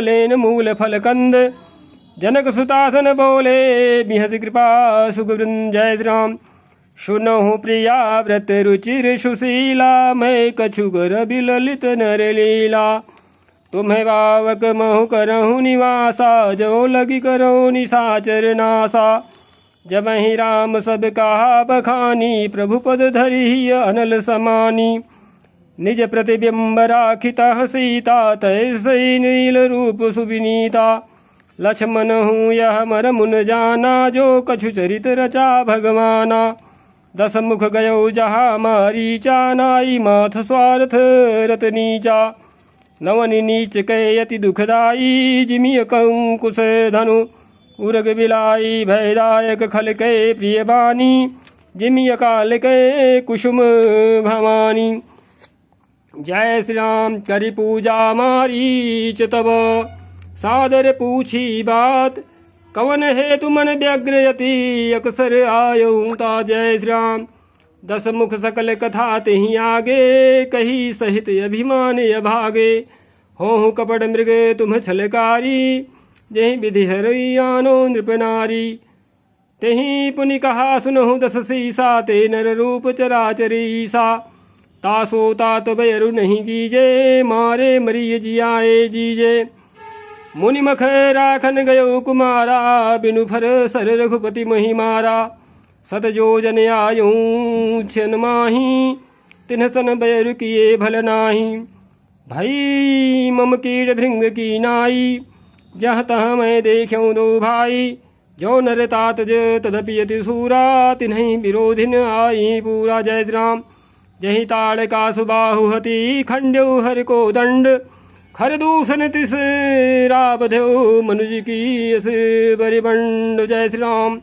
लेन मूल फल कंद। जनक सुतासन बोले, बिहस कृपा सुखवृंद। जय श्री राम। सुनहु प्रिया व्रत रुचिर सुशीला, मैं कछुगर बिललित नर लीला। तुम्हें बावक महु करहु निवासा, जो लगी करहु निशाचर नासा। जब ही राम सब कहा बखानी, प्रभु पद धरि अनल समानी। निज प्रतिबिंब राखिता सीता, तैसई नील रूप सुविनीता। लक्ष्मण हूँ यह मर मुन जाना, जो कछु चरित रचा भगवाना। 10 मुख गयो जहाँ मारीचा, नाई माथ स्वार्थ रत नीचा। नवनि नीच कै अति दुखदाई, जिमिय कंकुश धनु उरग बिलाई। भयदायक खल कै प्रिय बानी, जिमिय काल कै कुसुम भवानी। जय श्री राम। करि पूजा मारीच तब, सादर पूछी बात। कवन हेतु मन व्यग्र यति, अक्सर आयऊ ता। जय श्री राम। 10 मुख सकल कथा तिहि आगे, कही सहित अभिमान अभागे। होहु कपट मृग तुम छलकारी, जहि विधि हरि आनो नृप नारी। तेहि पुनि कहा सुनहु 10 सीसा, ते नर रूप चराचरीसा। तासो तात बैरु नहीं कीजे, मारे मरिय जियाए जीजे। मुनि मख राखन गयो कुमारा, बिनु फर सर रघुपति महि मारा। 7 जोजन आयूं छन माही, तिन्ह सन बैरु किए भल नाही। भई मम कीड़ भृंग की नाई, जहाँ तहाँ मैं देख्यूं दो भाई। जो नर तात तदपि यति सूरा, तिन्हि विरोधिन आई पूरा। जय श्री राम। जहि ताड़ का सुबाहु हति, खंड्यो हर को दंड। खर दूषण तिस राबध्यो, मनुज की अस बरिबंड। जय श्री राम।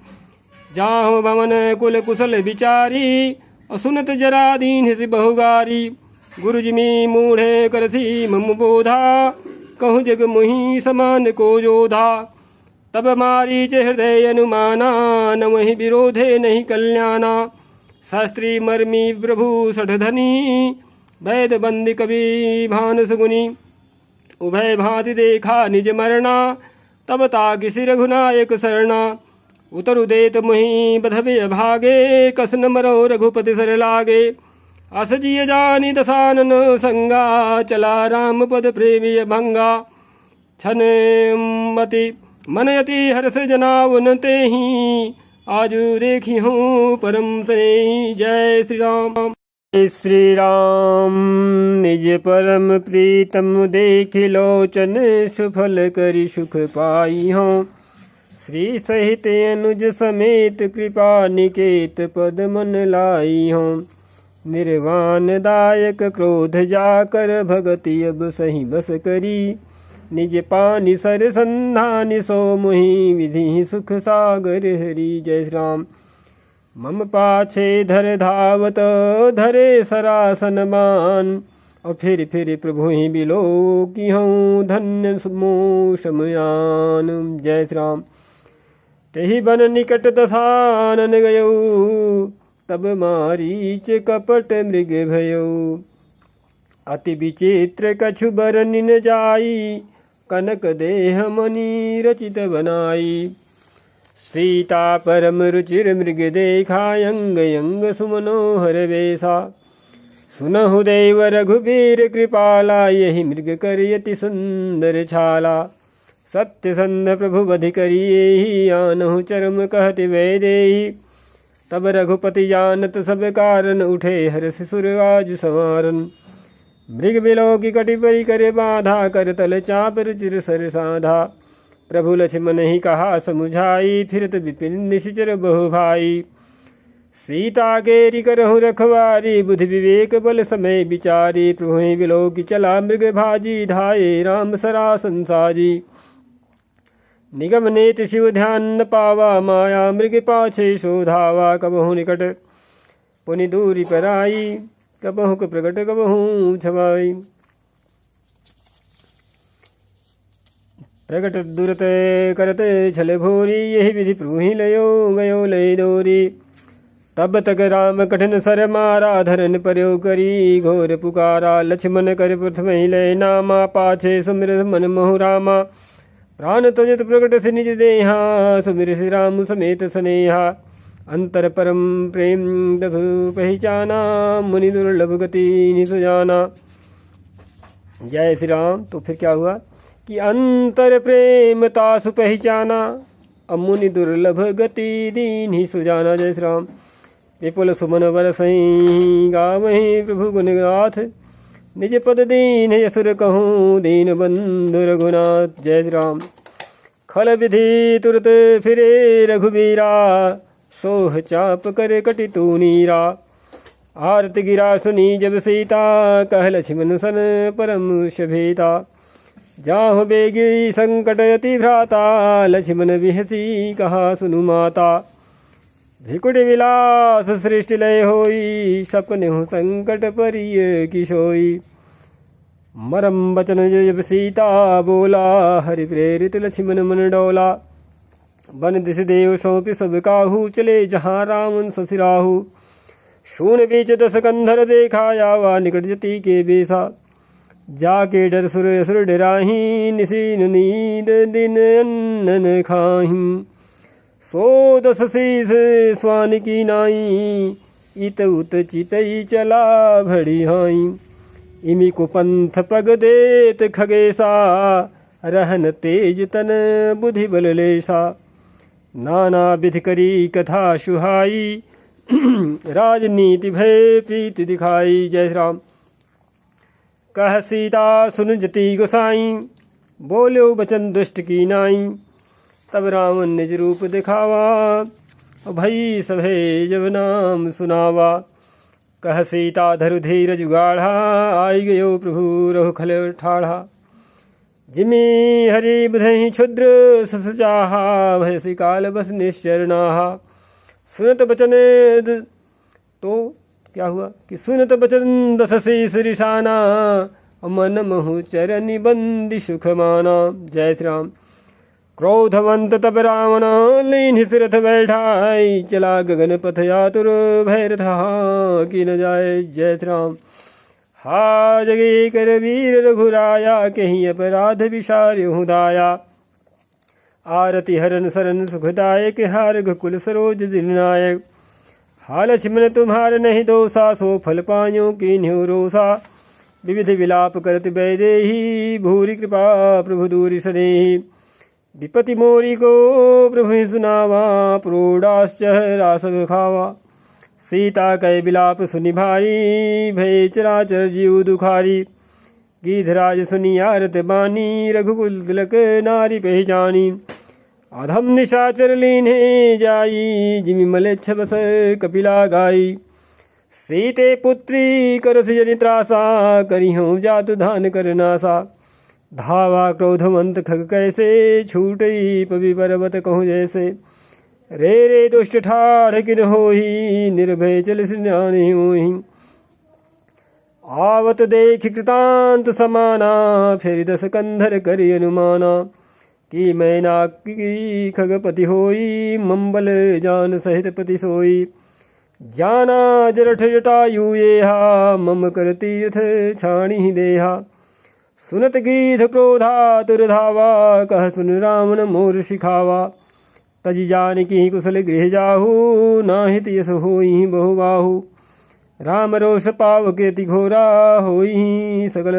जाहु भवन कुल कुशल विचारी, असुनत जरा दीन सि बहुगारी। गुरु जिमि मूढ़े करसी मम बोधा, कहूँ जग मुहि समान को जोधा। तब मारीच हृदय अनुमाना, न वही विरोधे नहीं कल्याणा। शास्त्री मर्मी प्रभु सठधनी, वैद बंदी कवि भान सुगुनी। उभय भांति देखा निज मरना, तब ताकि सिर रघुनायक शरणा। उतरु देत मुहि बधबे भागे, कसन मरो रघुपति सर लागे। अस जिय जानी दसानन संगा, चला राम पद प्रेमी भंगा। छन मति मन यति हर्ष जनावन तेहि, आजु देखी हूँ परम से। जय श्री राम। जय श्री राम। निज परम प्रीतम देखि लोचन, सुफल करि सुख पाई हूँ। श्री सहित अनुज समेत, कृपा निकेत पद मन लाई हूँ। निर्वाण दायक क्रोध जाकर, भगति अब सही बस करी। निज पानि सर संधानि, सो मुहि विधि सुख सागर हरि। जय श्री राम। मम पाछे धर धावत, धरे सरासन मान। और फिर प्रभु ही बिलो की हूँ, धन्य समो समयान। जय श्री राम। तेहि बन निकट दसानन गयो, तब मारीच कपट मृग भयो। अति विचित्र कछु बरनि न जाई, कनक देह मणि रचित बनाई। सीता परम रुचिर मृग देखा, अंग अंग सुमनोहर वेशा। सुनहु देव रघुबीर कृपाला, यही मृग करियति सुंदर छाला। सत्य संध प्रभु बधि करिए, आनहु चरम कहति वैदेही। तब रघुपति जानत सब कारण, उठे हर्ष सुर आज संवारन। मृग बिलो की कटि परि करे बाधा, कर तल चाप रुचिर सर साधा। प्रभु लक्ष्मण ही कहा समुझाई, फिरत विपिन निशिचर बहु भाई। सीता केरि करहु रखवारी, बुद्धि विवेक बल समय विचारी। प्रभु ही बिलो की चला मृग भाजी, धाये राम सरासन साजी। निगम नेति शिव ध्यान न पावा, माया मृग पाछे शोधावा। कबहु निकट पुनि दूरी पर आई, कबहु प्रगट कबहु छवाई। प्रगट दुरत करते छल भोरी, यही विधि प्रभु ही लयो गयो लय डोरी। तब तक राम कठिन सर मारा, धरन पर्यो करी घोर पुकारा। लक्ष्मण कर प्रथम ही लय नामा, पाछे सुमिर मन मोहु रामा। प्राण त्यजत प्रकट से निज देहा, सुमिर श्री राम समेत स्नेहा। अंतर परम प्रेम दसु पहचाना, मुनि दुर्लभ गति निसु जाना। जय श्री राम। तो फिर क्या हुआ कि अंतर प्रेम तासु पहचाना, मुनि दुर्लभ गति दीन ही सुजाना। जय श्री राम। विपुल सुमन बरसई गावहीं प्रभु गुण गाथ, निज पद दीन यसुर कहूँ दीन बंधु रघुनाथ। जय श्री राम। खल विधि तुरत फिरे रघुबीरा, सोह चाप कर कटि तू नीरा। आरत गिरा सुनी जब सीता, कह लक्ष्मण सन परम शभीता। जाहु बेगी संकट अति भ्राता, लक्ष्मण बिहसी कहा सुनु माता। भिकुट विलास सृष्टि लय होई, सपने संकट परिय किशोई। मरम बचन जब सीता बोला, हरि प्रेरित लक्ष्मण मन डोला। बन दिस देव सौंपि सब काहू, चले जहाँ राम ससिराहू। शून बीच दस कंधर देखा, यावा निकट जति के बेसा। जाके डर सुर असुर डराही, निसीन नींद दिन अन्न खाही। सो दस शीस स्वान की नाई, इत उत चितई चला भड़ी हाई। इमी को पंथ पग देत खगेसा, रहन तेज तन बुद्धि बल लेसा। नाना विधि करी कथा सुहाई, राजनीति भय प्रीति दिखाई। जय श्री राम। कह सीता सुन जति गोसाई, बोलो बचन दुष्ट की नाई। तब रावण निज रूप दिखावा, भई सभे जब नाम सुनावा। कह सीता धरु धीरज गाढ़ा, आई गयो प्रभु रघु खल ठाढ़ा। जिमि हरि बुधहि क्षुद्र सस चाहा, भयसि काल बस निश्चर नाहा। सुनत बचन तो क्या हुआ कि सुनत बचन दस शीस रिसाना, मन महु चरनि बंदी सुख माना। जय श्री राम। क्रोधवंत तब रावण, लीन सिरथ बैठाई। चला गगन पथ यातुर, भय रथा की न जाए। जय श्री राम। हा जगे कर वीर रघुराया, कहीं अपराध विसार्यु दाया। आरति हरन सरन सुखदायक, हार रघुकुल सरोज दिलनायक। हा लक्ष्मण तुम्हार नहीं दोषा, सो फल पायो कीन्ह्यो रोषा। विविध विलाप करत बैदेही, भूरि कृपा प्रभु दूरि सनेही। विपति मोरी को प्रभु सुनावा, प्रोडाश्च रासव खावा। सीता कै विलाप सुनि भारी, भय चराचर जीव दुखारी। गीधराज सुनि आरत बानी, रघुकुल तिलक नारी पहचानी। अधम निशाचर लीन्हे जाई, जिमि मलेच्छ बस कपिला गाई। सीते पुत्री करस जनि त्रासा, करिहूँ जातु धान कर नासा। धावा क्रोधवंत खग कैसे, छूटई पवि पर्वत कहूँ जैसे। रे दुष्ट ठाढ़ किन होही, निर्भय चल सिनानि होही। आवत देख कृतांत समाना, फिर दस कंधर करि अनुमाना। कि मैना की खगपति होई, मंबल जान सहित पति सोई। जाना जरठ जटायु येहा, मम कर तीर्थ छाणी देहा। सुनत गीध क्रोधा तुरधावा, कह सुन रावण मोर सिखावा। तजि जानकी कुशल गृह जाहू, नाहित यस होई बहुबाहु। राम रोष पावक अति घोरा, होई सकल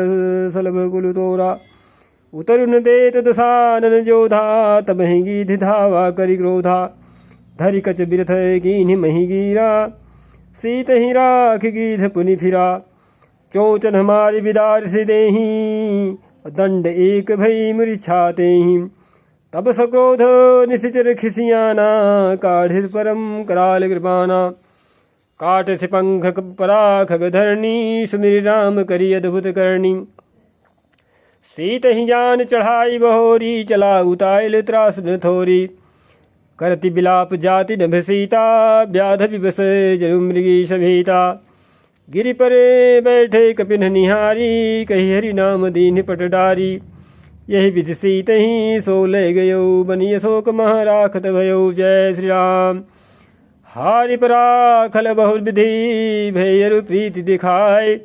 सलभ कुल तोरा। उतरुन देत दशानन जोधा, तब ही गीध धावा करि क्रोधा। धरि कच बिरथ कीन्हि मही गिरा, सीत ही राख गीध पुनि फिरा। चोचन हमारी बिदार से देही, दंड एक भई मूर्छातेहि। तब सक्रोध निशिचर खिसियाना, काढ़िर परम कराल कृपाना। काट से पंख पराख धरणी, सुमिर राम करी अद्भुत करणी। सीत ही जान चढ़ाई बहोरी, चला उताइल त्रास न थोरी। करति बिलाप जाति नभ सीता, व्याध विवश जरु मृगी सभीता। गिरि परे बैठे कपिन निहारी, कही हरि नाम दीन पट डारी। यही विधि सीत ही सो ले गयो, बनी अशोक मह राखत भयो। जय श्री राम। हारि पराखल बहु विधि भैरु प्रीति दिखाए।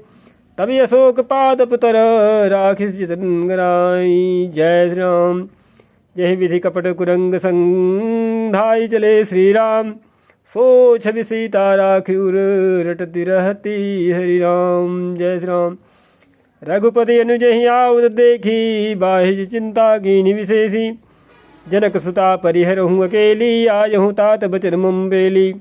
तभी अशोक पाद पुतर राखिस जतन गराई। जय श्री राम। जय विधि कपट कुरंग संधाई चले श्री राम। सो छवि सीता राखिउर रटती रहती हरि राम। जय श्री राम। रघुपति अनुजहि आउद देखी बाहिज चिंता कीनि विशेषी। जनक सुता परिहरहूँ अकेली आयहूँ तात बचन मुम्बेली।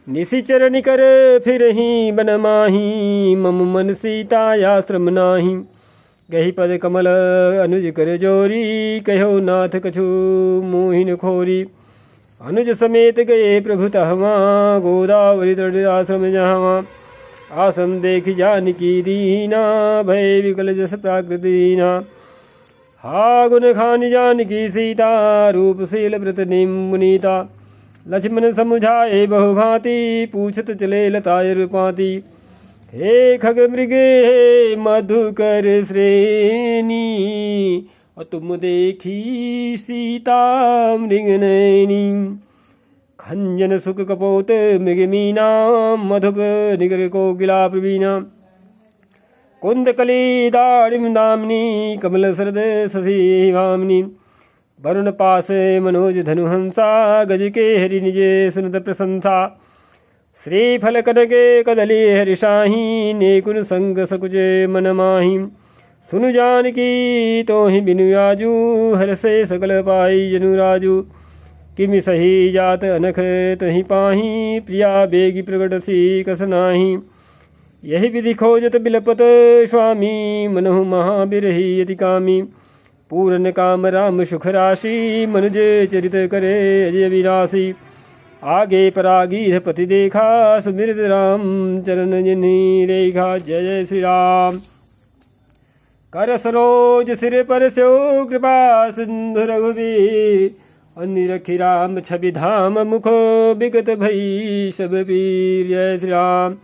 निशिचर निकर फिर ही बन माही मम मन सीतायाश्रम नाही। गही पद कमल अनुज कर जोरी कहो नाथ कछु मोहिन खोरी। अनुज समेत गए प्रभु तहवा गोदावरी तट आश्रम जहाँ। आश्रम देख जानकी दीना भय विकल जस प्राकृतिना। हा गुण खान जानकी सीता रूपशील व्रत निम मुनीता। लक्ष्मण समुझाए बहुभांति पूछत चले लताय रूपाती। हे खग मृगे हे मधुकर श्रेणी और तुम देखी सीता मृग नैनी। खंजन सुख कपोत मृग मीना मधुप निगर कोकिला प्रवीणा। कुंदकली दाड़िम दामिनी कमल सरद शशि भामिनी। वरुण पास मनोज धनु हंसा गज के हरि निजे सुनत प्रशंसा। श्रीफल कनके कदली हरिशाही नेकुन संग सकुचे मन माही। सुनु जानकी तोहि बिनु आजू हर से सकल पाई जनु राजू। किमि सही जात अनख तहि पाही प्रिया बेगी प्रगट सी कस नाही। यही विधि खोजत बिलपत स्वामी मनहु महाबिरही अति कामी। पूरन काम राम सुख राशि मनुज चरित करे अजय विरासी। आगे परागीध पति देखा सुमिरत राम चरण जिन्हि रेखा। जय जय श्री राम। कर सरोज सिर पर स्यो कृपा सिंधु रघुवीर। निरखि राम छवि धाम मुख बिगत भई सब पीर। जय श्री राम।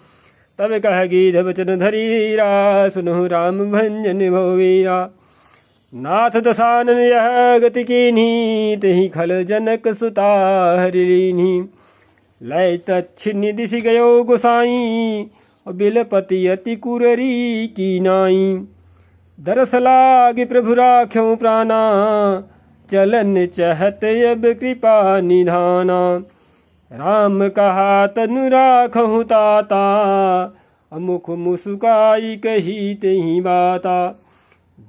तब कह गीध वचन धरीरा सुनो राम भंजन भोवीरा। नाथ दसानन यह गति कीन्ही तहि खल जनक सुता हरि लीन्ही। लय तच्छिन्नि दिशि गयो गोसाई बिलपति अति कुररी की नाई। दरस लागे प्रभु राख्यों प्राणा चलन चहत अब कृपा निधाना। राम कहा तनु राखहु ताता अमुख मुसुकाई कही तेहि बाता।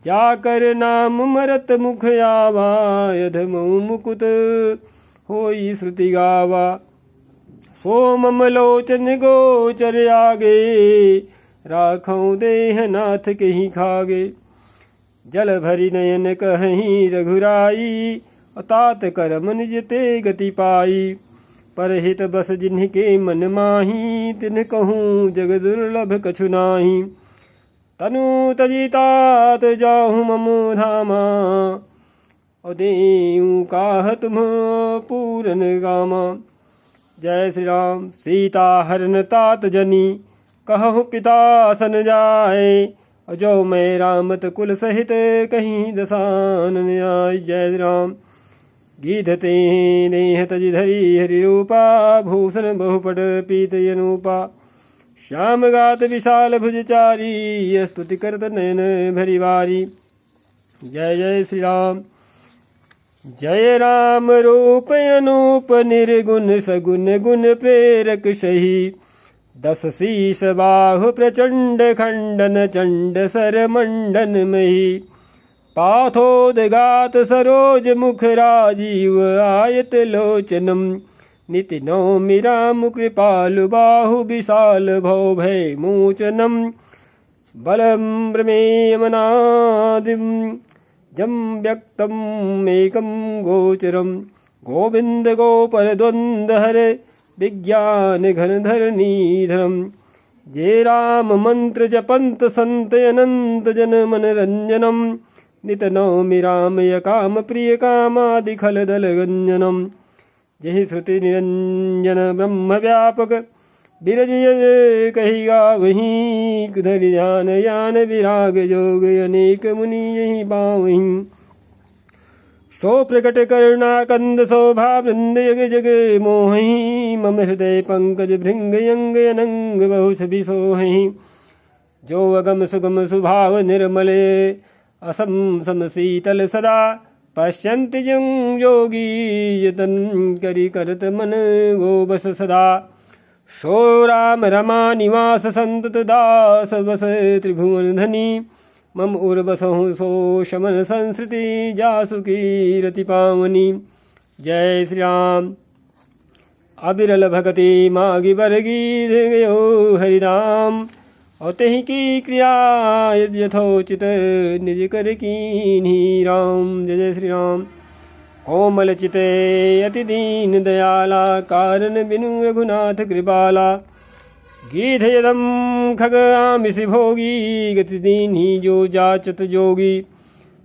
जाकर नाम मरत मुख आवा यधमऊ मुकुत होई श्रुति गावा। सोमम लोचन गोचर आगे राखऊं देह नाथ कहीं खागे। जल भरी नयन कहीं रघुराई तात करम निज ते गति पाई। परहित बस जिन्हि के मन माही तिन कहूँ जग दुर्लभ कछु नाही। तनु तजी तात जाहु ममु धामा देऊ काह तुम पूरन गामा। जय श्री राम। सीता हरन तात जनी कहु पिता सन जाए। जो मैं रामत कुल सहित कहीं दसानन आय। जय श्री राम। गीधते नेह तजि धरी हरि रूपा भूषण बहुपट पीत अनूपा। श्याम गात विशाल भुजचारी स्तुति करत नयन भरी वारी। जय जय श्री राम। जय राम रूप अनूप निर्गुण सगुण गुण प्रेरक सही। 10 शीस बाहु प्रचंड खंडन चंड सर मंडन मही। पाथोदगात सरोज मुख राजीव आयत लोचनम। निति नौमि राम कृपालु बाहु विशाल भव भय मोचनम। बलम प्रमेयमनादिम जम व्यक्तम एकम गोचरम। गोविंद गोपर द्वंद हरे विज्ञान घन धरणीधरम। जय राम मंत्र जपंत संत अनंत जन मन रंजनम। नित नौमि राम यकाम प्रिय कामादि खल दल गंजनम। जहि श्रुति निरंजन ब्रह्म व्यापक बिरज कही गावहीं। धरि ध्यान यान विराग जोग अनेक मुनि यही पावहीं। सो प्रकट करुणा कंद शोभा वृंद जग जग मोहि मम हृदय पंकज भृंग यंग अनंग बहु छवि सोहि जो अगम सुगम सुभाव निर्मल असम सम शीतल सदा पश्यन्ति जं योगी यतन करि करत मन गो बस सदा सो राम रमा निवास संतत दास बस त्रिभुवन धनी मम उर्वसहु सो शमन संस्कृति जासु की रति पावनी। जय श्री राम। अबिरल भगति मागी बरगी गयो हरिराम और तेहि की क्रिया यथोचित निज कर कीन्ही राम। जय जय श्री राम। कोमल चिते अति दीन दयाला कारण बिनु रघुनाथ कृपाला गीध यदम खग आमिषि भोगी गति दीन्ही जो जाचत जोगी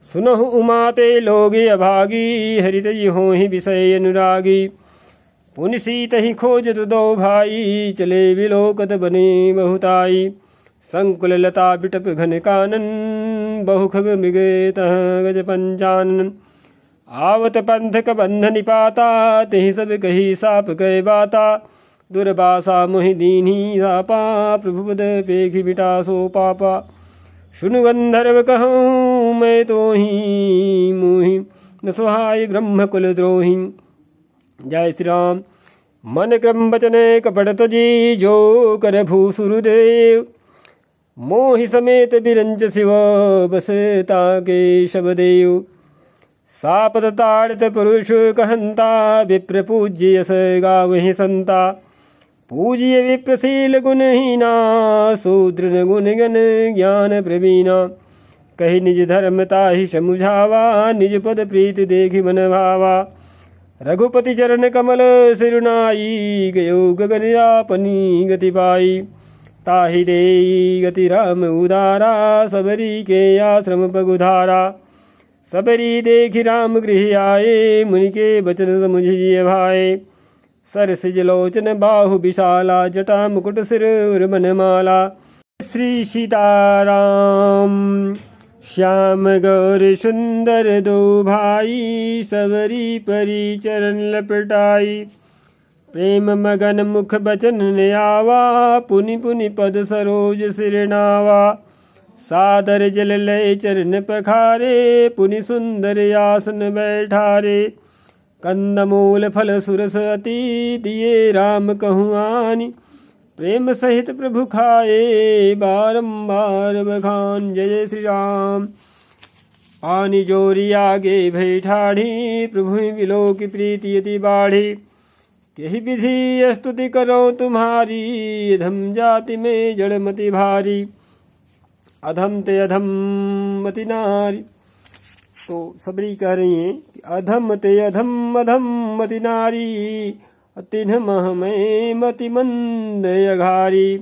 सुनहु उमाते लोगे अभागी हरित होहि विषय अनुरागी पुनि सीत ही खोजत दो भाई चले विलोकत बने बहुताई संकुल लता बिटप घन कानन बहु खग मृगे तह गज पंचानन आवत पंथ क बंध निपाता तेहि सब कही साप गए बाता दुर्बासा मोहि दीन्ही सापा प्रभु पद पेखि बिटा सो पापा सुनु गंधर्व कहूँ मैं तो ही मोहि न सुहाय ब्रह्म कुल द्रोही। जय श्री राम। मन क्रम बचने कपट तजी जो कर भूसुरदेव मोहि समेत बिरंज शिव बस ताके शबदेव सापत ताड़ित पुरुष कहंता विप्र पूज्य यस गावहि संता पूज्य विप्रशील गुणहीना शूद्र गुण गण ज्ञान प्रवीणा कही निज धर्मता ही समुझावा निज पद प्रीत देखि मन भावा रघुपति चरण कमल सिरुनाई गयो गगन आपनी गति पाई ताहि दे गति राम उदारा सबरी के आश्रम पगुधारा सबरी देखि राम गृह आए मुनि के बचन समुझिए भाई सरसिज लोचन बाहु विशाला जटा मुकुट सिर मन माला श्री सीताराम श्याम गौर सुंदर दो भाई सबरी परी चरण लपटाई प्रेम मगन मुख बचन ने आवा पुनि पुनि पद सरोज सिरनावा सादर जल लय चरण पखारे पुनि सुंदर आसन बैठारे कंदमूल फल सुरस अति दिए राम कहूँ आनी प्रेम सहित प्रभु खाए बारंबार बखान। जय श्री राम। पानी जोरी आगे भई ठाढ़ी प्रभु बिलो की प्रीति यति बाढ़ी यही विधि स्तुति करो तुम्हारी अधम जाति में जड़मति भारी अधम ते अधम मति नारी। तो सबरी कह रही हैं कि अधम ते अधम अधम मति नारी तिन्ह मह में मति मंद अघारी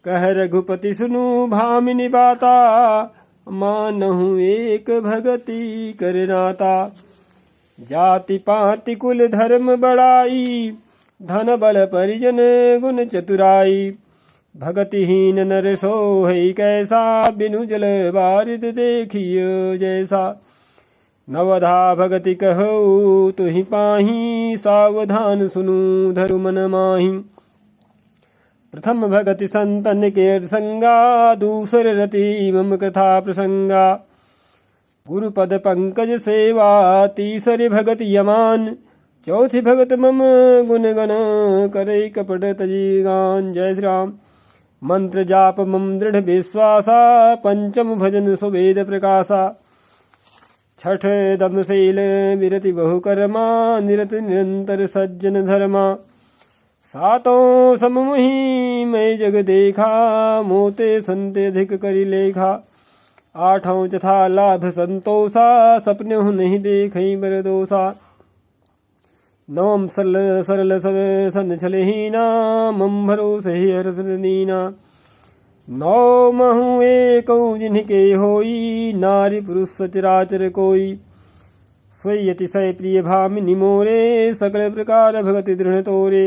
कह रघुपति सुनु भामिनी बाता मानहु एक भगति करनाता जाति पाति कुल धर्म बड़ाई धन बल परिजन गुण चतुराई भगतिहीन नर सोहै कैसा बिनु जल बारिद देखियो जैसा नवधा भगति कहो तुहि पाही सावधान सुनु धरु मन माही प्रथम भगति संतन के संगा दूसर रति मम कथा प्रसंगा गुरुपद पंकज सेवा तीसरी भगति यमान चौथी भगत मम गुण गण करे कपट तजी गान। जय श्री राम। मंत्र जाप मम दृढ़ विश्वासा पंचम भजन सुवेद प्रकाशा छठ दमशील विरति बहुकर्मा निरत निरंतर सज्जन धर्मा सातों सममुहि मैं जग देखा मोते संते अधिक करि लेखा आठों तथा लाभ संतोषा सपने नहीं देखई बर दोषा नवम सरल सरल सब सन छलहीना मम भरोसे हरस दीना नौ महु एक जिनके होई नारी पुरुष सचराचर कोई सोई अतिशय प्रिय भामिनी मोरे सकल प्रकार भगति दृढ़ तोरे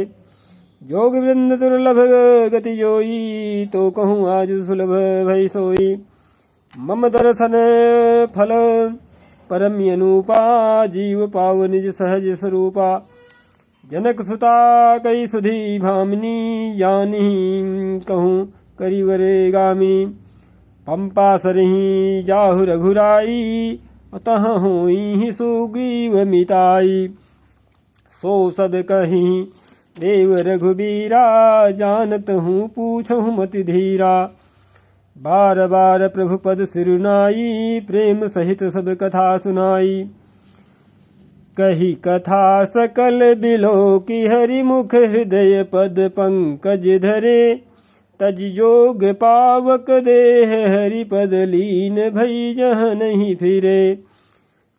जोग वृंद दुर्लभ गति जोई तो कहूँ आज सुलभ भई सोई मम दर्शन फल परम अनुपा जीव पाव निज सहज स्वरूपा। जनक सुता कई सुधी भामिनी जानी कहूँ करिवरे गामिनी। पंपा सरही जाहु रघुराई अतः होई सुग्रीव मिताई। सो सब कहीं देव रघुबीरा जानत हूँ पूछहु मति धीरा। बार बार प्रभु पद सिरुनाई प्रेम सहित सब कथा सुनाई। कही कथा सकल बिलो की हरि मुख हृदय पद पंकज धरे। तज जोग पावक देह हरि पद लीन भई जहाँ नहीं फिरे।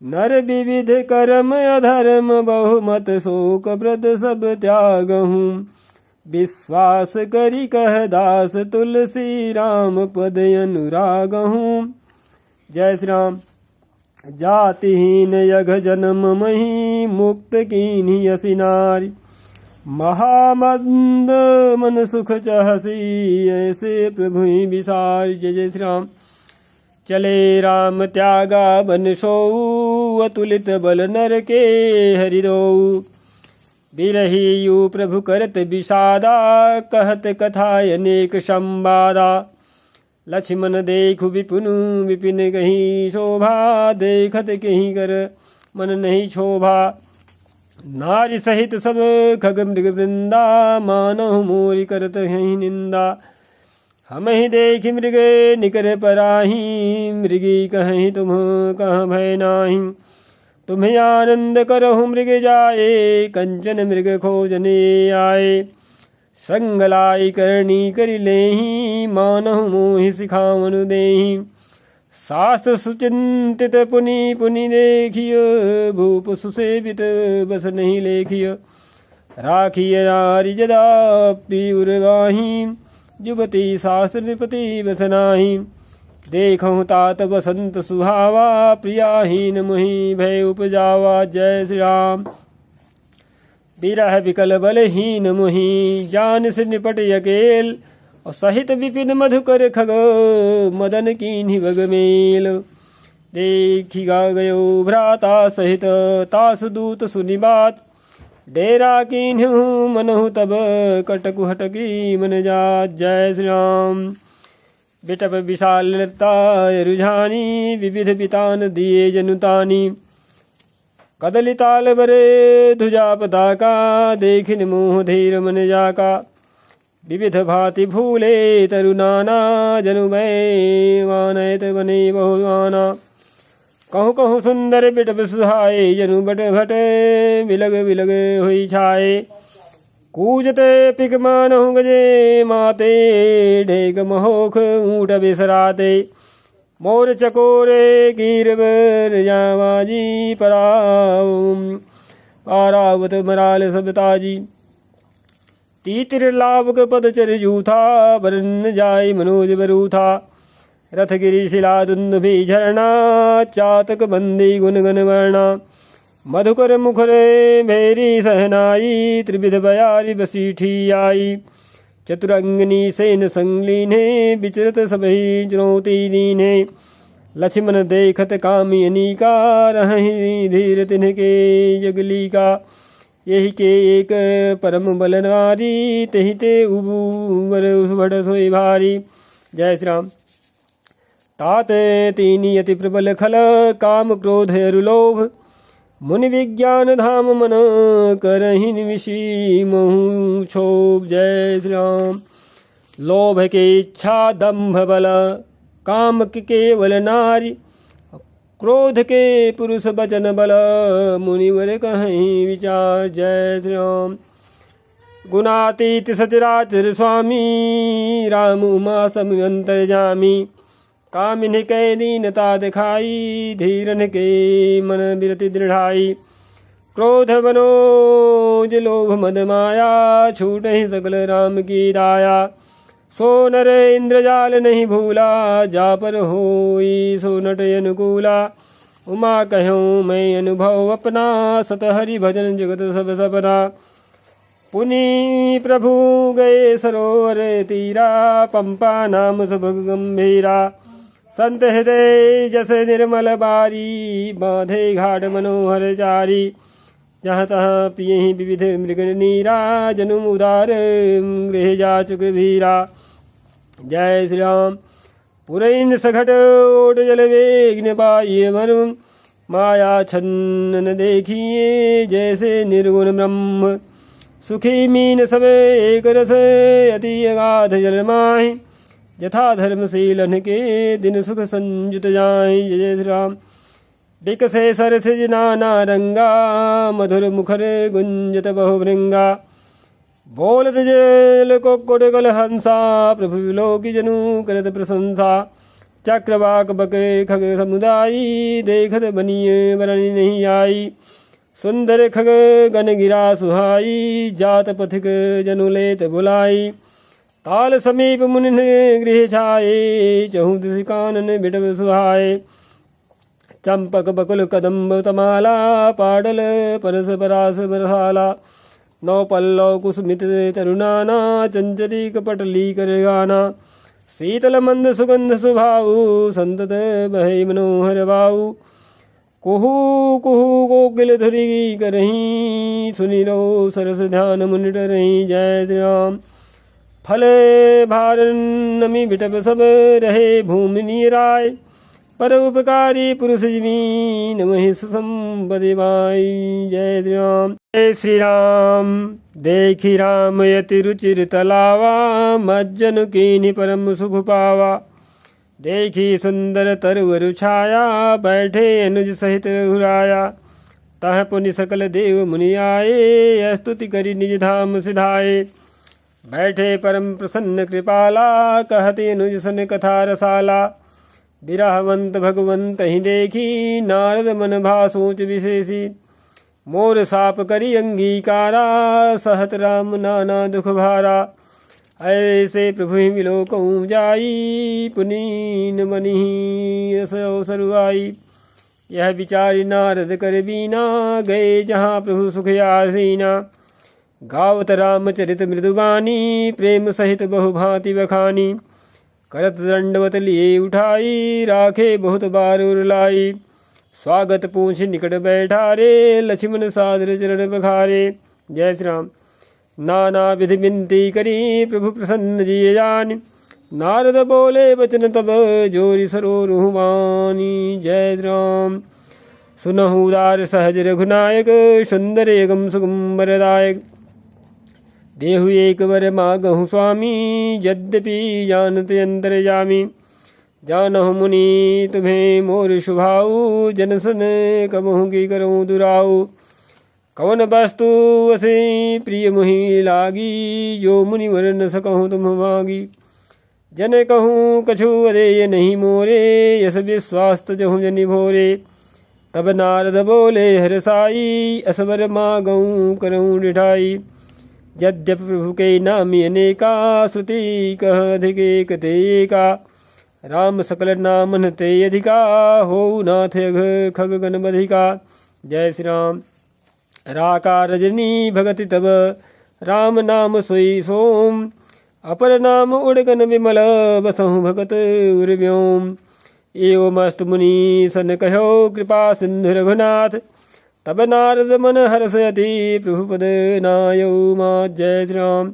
नर विविध कर्म अधर्म बहुमत शोक व्रत सब त्यागहूँ। विश्वास करी कह दास तुलसी राम पद अनुरागहूँ। जय श्री राम। जातिहीन यघ जन्म मही मुक्त कीन्ही असी नारी। महामंद मन सुख चहसी ऐसे प्रभु विसार। जय जय श्री राम। चले राम त्यागा बन सोऊ अतुलित बल नर के हरिदोऊ। बिरही यू प्रभु करत विषादा कहत कथा अनेक संवादा। लक्ष्मण देखु विपुनु विपिन कहीं शोभा। देखत कहीं कर मन नहीं शोभा। नारी सहित सब खग मृग वृंदा मानहु मोरी करत हैं निंदा। हम ही देख मृग निकर पराही मृगी कहीं तुम कहाँ भय नाही। तुम्हें आनंद करहु मृग जाए कंचन मृग खोजने आए। संगलाई करणी कर लेही मानहु मोहि सिखावनु देही। शास्त्र सुचिंतित पुनि पुनि देखिय भूप सुसेवित बस नहीं लेखिय। राखिय नारी जदापि उर्वाही युवती शास्त्र नृपति बस नाही। देखहु तात बसंत सुहावा प्रियाहीन मुहि भय उपजावा। जय श्री राम। बिरह विकल बलहीन मुहि जान से निपट अकेल। और सहित विपिन मधुकर खग मदन कीन्ही बगमेल। देखिगा गयो भ्राता सहित तास दूत सुनि बात। डेरा कीन्हु मनहु तब कटकु हटकी मन जात। जय श्री राम। बिटप विशालता रुझानी विविध बितान दिए जनुतानी। कदलिताल बरे ध्वजा पताका देखिन मोह धीर मन जाका। विविध भांति भूले तरुनाना जनु भय मानयत बने बहुआना। कहूँ कहूँ सुंदर बिटप सुहाए जनु बट भट बिलग बिलग हुई छाए। कूजते पिक मानहु गजे माते ढेक महोख ऊँट बिसराते। मोर चकोरे कीर बर जावाजी परावत मराल सब ताजी। तीतिर लाभक पद चर जूथा बरन जाय मनोज बरूथा। रथ गिरी शिला दुंदुभि झरना चातक बंदी गुन गन वर्णा। मधुकर मुखरे भेरी सहनाई त्रिविध बयारी बसीठी आई। चतुरंगनी सेन संगलीने विचरत सबही चुनौती दीने। लक्ष्मण देखत कामी अनीका रहि धीर तिनके जगली का। यही के एक परम बल नारी तही ते उबर उस भट सोई भारी। जय श्री राम। ताते तीनी अति प्रबल खल काम क्रोध अरुलोभ। मुनि विज्ञान धाम मन करहि निविषी महु क्षोभ। जय श्री राम। लोभ के इच्छा दंभ बल काम के केवल नारी। क्रोध के पुरुष बचन बल मुनिवर कहीं विचार। जय श्री राम। गुणातीत सचराचर स्वामी राम उमा सम अंतर्जामी। कामिन कै दीनता दिखाई धीरन के मन बिरति दृढ़ाई। क्रोध मनोज लोभ मद माया छूट ही सकल राम की दाया। सो नर इंद्रजाल नहीं भूला जा पर होई सो नट अनुकूला। उमा कहूँ मैं अनुभव अपना सत हरि भजन जगत सब सपना। पुनि प्रभु गए सरोवर तीरा पंपा नाम सब गंभीरा। संत हृदय जस निर्मल बारी, बांधे घाट मनोहर चारी। जहाँ तहाँ पियहि विविध मृग नीरा, जनुम उदार गृह जाचुक भीरा। जय श्री राम। पुरैन सखट ओट जल वेग पाइये मर्म, माया छन्न देखिए जैसे निर्गुण ब्रह्म। सुखी मीन सब एक रस, अति अगाध जल माहि। यथा धर्मशीलन के दिन सुख संयुत जाहि। जय श्री राम। विकसे सरसिज नाना रंगा, मधुर मुखर गुंजत बहुभृंगा। बोलत जल कुक्कुट कल हंसा, प्रभु विलोकी जनु करत प्रशंसा। चक्रवाक बके खग समुदायी, देखत बनिए बरनी नहीं आई। सुंदर खग गण गिरा सुहाई, जात पथिक जनु लेत बुलाई। ताल समीप मुनि गृह छाये, चहु दिश कानन बिटव सुहाए। चंपक बकुल कदम्ब तमाला, पाडल परस परास बरसाला। नौ पल्लव कुसुमित तरुणाना, चंचरी कपटली कर गाना। शीतल मंद सुगंध सुभाऊ, संतत बहे मनोहर बाऊ। कुहू कुहू कोकिल धुरी करहीं, सुनि लो सरस ध्यान मुनि डरहीं। जय श्री राम। फल भार नमी बिटप सब रहे, भूमि नीराय। पर उपकारी पुरुष जमीन, वही सुसंपदि माई। जय श्री राम। जय श्री राम। देखी राम यति रुचिर तलावा, मज्जन कीन्हि परम सुख पावा। देखी सुंदर तरवर छाया, बैठे अनुज सहित रघुराया। तह पुनि सकल देव मुनि आए, स्तुति करी निज धाम सिधाए। बैठे परम प्रसन्न कृपाला, कहते अनुज सन कथा रसाला। विरहवंत भगवंत ही देखी, नारद मन भा सोच विशेषी। मोर साप करी अंगीकारा, सहत राम नाना दुख भारा। ऐसे प्रभु मिलो कहूँ जाई, पुनीन मनी यस अवसर आई। यह विचारी नारद कर बीना, गए जहाँ प्रभु सुख आसीना। गावत रामचरित मृदुबानी, प्रेम सहित बहुभांति बखानी। करत दंडवत लिए उठाई, राखे बहुत बार उरलाई। स्वागत पूछ निकट बैठारे, लक्ष्मण सादर चरण बखारे। जय श्री राम। नाना विधि विनती करी, प्रभु प्रसन्न जिय जानि। नारद बोले बचन तब, जोरि सरोरुह वाणी। जय श्री राम। सुनहु उदार सहज रघुनायक, सुंदर एगम सुगम वरदायक। देहु एक वर मागहु स्वामी, यद्यपि जानत अंतर्यामी। जानहु मुनि तुम्हें मोर शुभाऊ, जन सन कबहु की करऊँ दुराऊ। कवन वस्तु वसे प्रिय मुहि लागी, जो मुनि वर न सकहु तुम मागी। जन कहूँ कछु अदेय नहीं मोरे, यस विश्वास तजहु जनि भोरे। तब नारद बोले हरसाई, असवर मागऊँ करऊँ डिठाई। यद्यपि प्रभु के नामी अनेका, श्रुति कह अधिक एक ते एका। राम सकल नामन ते अधिका, हो नाथ अघ खग गण बधिका। जय श्री राम। राका रजनी भगति तब, राम नाम सोई सोम। अपर नाम उड़गन विमल, बसहु भगत उर्व्योम। एवमस्तु मुनि सन कहो, कृपा सिंधु रघुनाथ। तब नारद मन हर्षयति, प्रभु पद नायौ मात। जय श्री राम।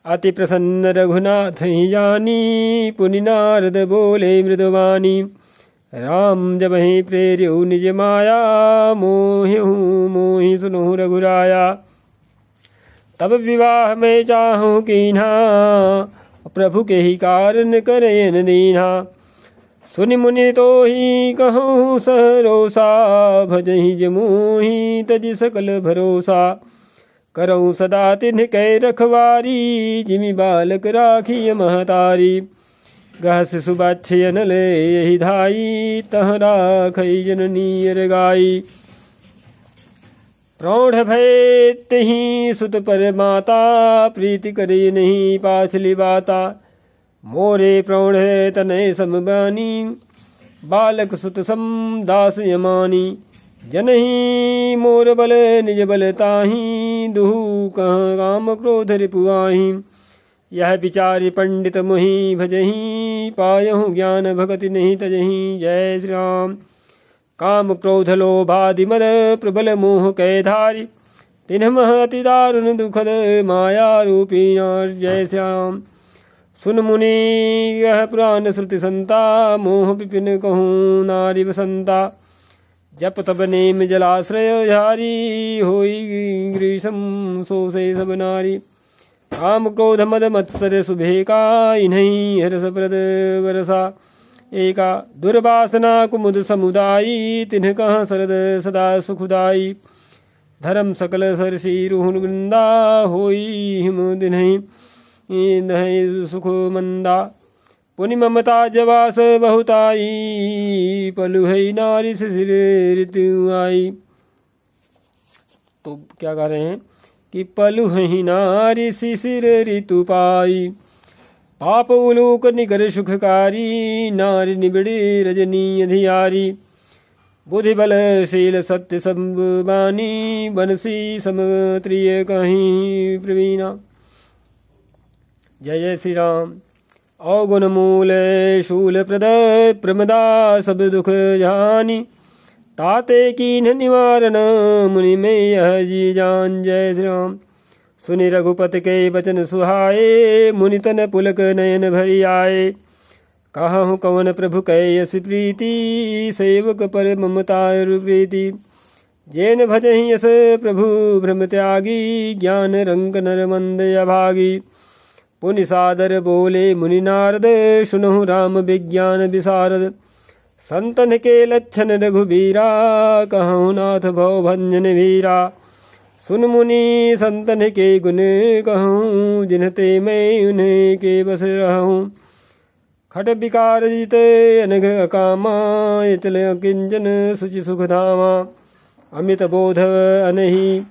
अति प्रसन्न रघुनाथ ही जानी, पुनि नारद बोले मृदुवाणी। राम जब ही प्रेर्यु निज माया, मोहिहु मोहि सुनहु रघुराया। तब विवाह में चाहूँ कीन्हा, प्रभु के ही कारण करेन दीन्हा। सुनि मुनि तो ही कहूँ सरोसा, भजहि जमुहि तज सकल भरोसा। करऊँ सदा तिन्ह कै रखवारी, जिमि बालक राखिय महतारी। गह शिशु बच्चे अनल यही धाई, तह राखई जननी अरगाई। प्रौढ़ भय तहि सुत पर माता, प्रीति करे नहीं पाछली बाता। मोरे प्रौढ़ तनय समबानी, बालक सुत सम दास यमानी। जनहि मोर बल निज बल ताहि, दुहु कह काम क्रोध रिपुआहि। यह विचारि पंडित मुहि भजहि, पायहु ज्ञान भगति नहीं तजहि। जय श्री राम। काम क्रोध लोभादि मद प्रबल मोह कै धारी, तिन्ह मह अति दारुण दुखद माया रूपी नार। जय श्री राम। सुन मुनि यह पुराण श्रुति संता, मोह विपिन कहूँ नारी बसंता। जप तप नेम जलाश्रय झारी, होई ग्रीसम सो से सब नारी। काम क्रोध मद मत्सर सुभेका, इन्हीं हरस प्रद वरसा एका। दुर्वासना कुमुद समुदायी, तिन्ह कहाँ सरद सदा सुखदाई। धर्म सकल सरसी रुहुन वृंदा, होई हिम दिन्हि दहि सुख मंदा। पुनि ममता जवास बहुताई, पलु है नारी शिशिर ऋतु आई। तो क्या कह रहे हैं कि पलु है नारी शिशिर ऋतु पाई। पाप उलूक निकर सुखकारी, नारी निबिड़ी रजनी अधियारी। बुद्धि बल शील सत्य संबानी, बनसी समत्रिय कहीं प्रवीणा। जय जय श्री राम। अवगुण मूल शूल प्रद प्रमदा, सब दुख जानी। ताते कीन्ह निवारण, मुनि में यह जी जान। जय श्री राम। सुनि रघुपति के वचन सुहाए, मुनि तन पुलक नयन भरी आए। कहूँ कवन प्रभु कै यस प्रीति, सेवक पर ममता प्रीति। जैन भजहि यस प्रभु भ्रम त्यागी, ज्ञान रंग नर मंद अभागी। पुनि सादर बोले मुनि नारद, सुनहु राम विज्ञान विशारद। संतन के लक्षण रघुबीरा, कहूँ नाथ भव भंजन वीरा। सुन मुनि संतन के गुण कहूँ, जिनते मैं उन्हें के बस रहूँ। खट विकार जित अनघ अकामा, चल किंचन सुचि सुख धामा। अमित बोध अनहि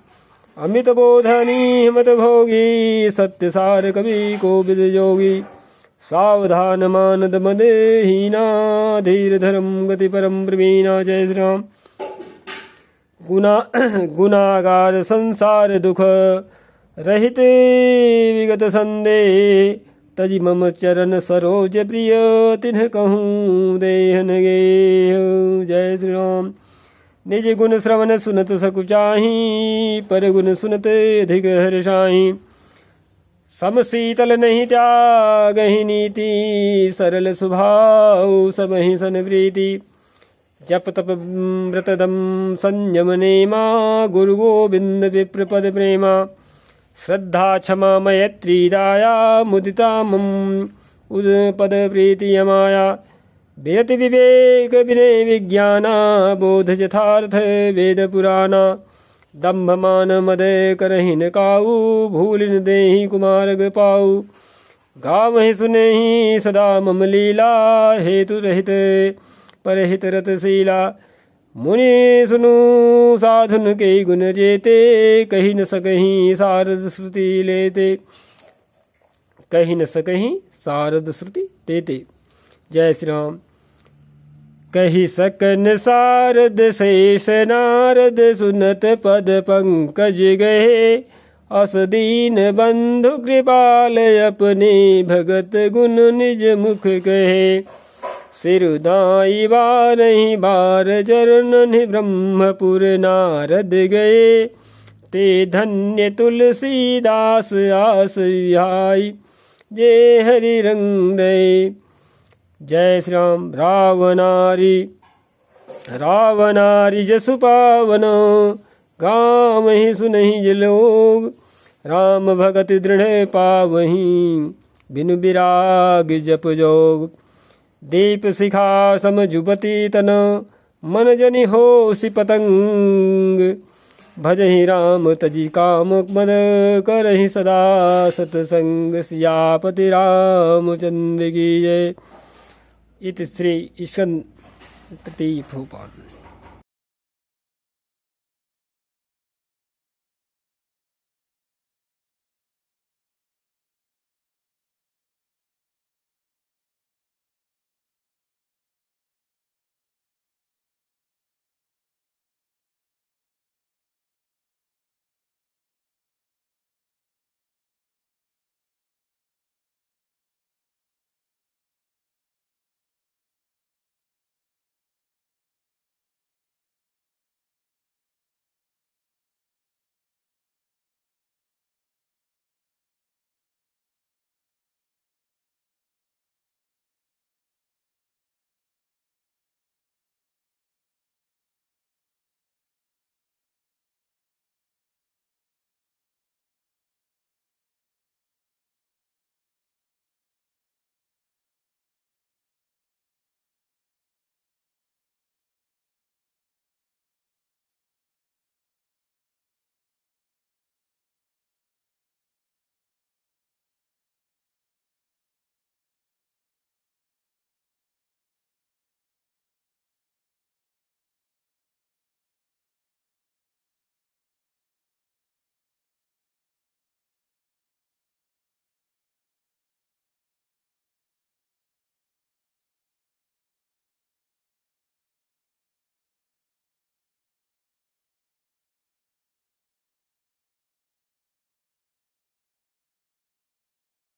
अमित बोधनी हिमत भोगी, सत्य सार कवि कोविद जोगी। सावधान मानद मद हीना, धीर धर्म गति परम प्रवीणा। जय श्री राम। गुनागार संसार दुख रहित विगत संदेह, तजि मम चरण सरोज प्रिय, तिन्ह कहूँ देहन गे। जय श्री राम। निज गुण श्रवण सुनत सकुचाही, पर गुण सुनत अधिक हर्षाही। सम शीतल नहीं त्यागहि नीति, सरल स्वभाव सबहि सन प्रीति। जप तप व्रत दम संयम नेमा, गुरु गोविंद विप्र पद प्रेमा। श्रद्धा क्षमा मैत्री दाया, मुदिता मम उद पद प्रीति अमाया। विरति विवेक विनय विज्ञाना, बोध यथार्थ वेद पुराना। दम्भ मान मद करहिन काऊ, भूलिन देहि कुमार्ग पाऊ। गावहि सुनेहि सदा मम लीला, हेतु रहित परहित रतशीला। मुनि सुनु साधुन के गुण जेते, कही न सकहीं सारद श्रुति लेते। कही न सकहीं सारद श्रुति देते। जय श्री राम। कही सकन सारद शेष नारद, सुनत पद पंकज गए। अस दीन बंधु कृपाल, अपने भगत गुण निज मुख कहे। सिरुदाई बारहि बार चरण, ब्रह्मपुर नारद गए। ते धन्य तुलसीदास आस विहाई, जे हरि रंग रहे। जय श्री राम। रावणारी जसु पावन, गावहि सुनहि जे लोग। राम भगति दृढ़ पावहि, बिनु विराग जप जोग। दीप शिखा सम जुबती तन, मन जनि होसि पतंग। भजहि राम तजि काम मद, करहि सदा सतसंग। सियापति रामचंद्र की जय। इति श्री स्कंद तृतीय भूपाल।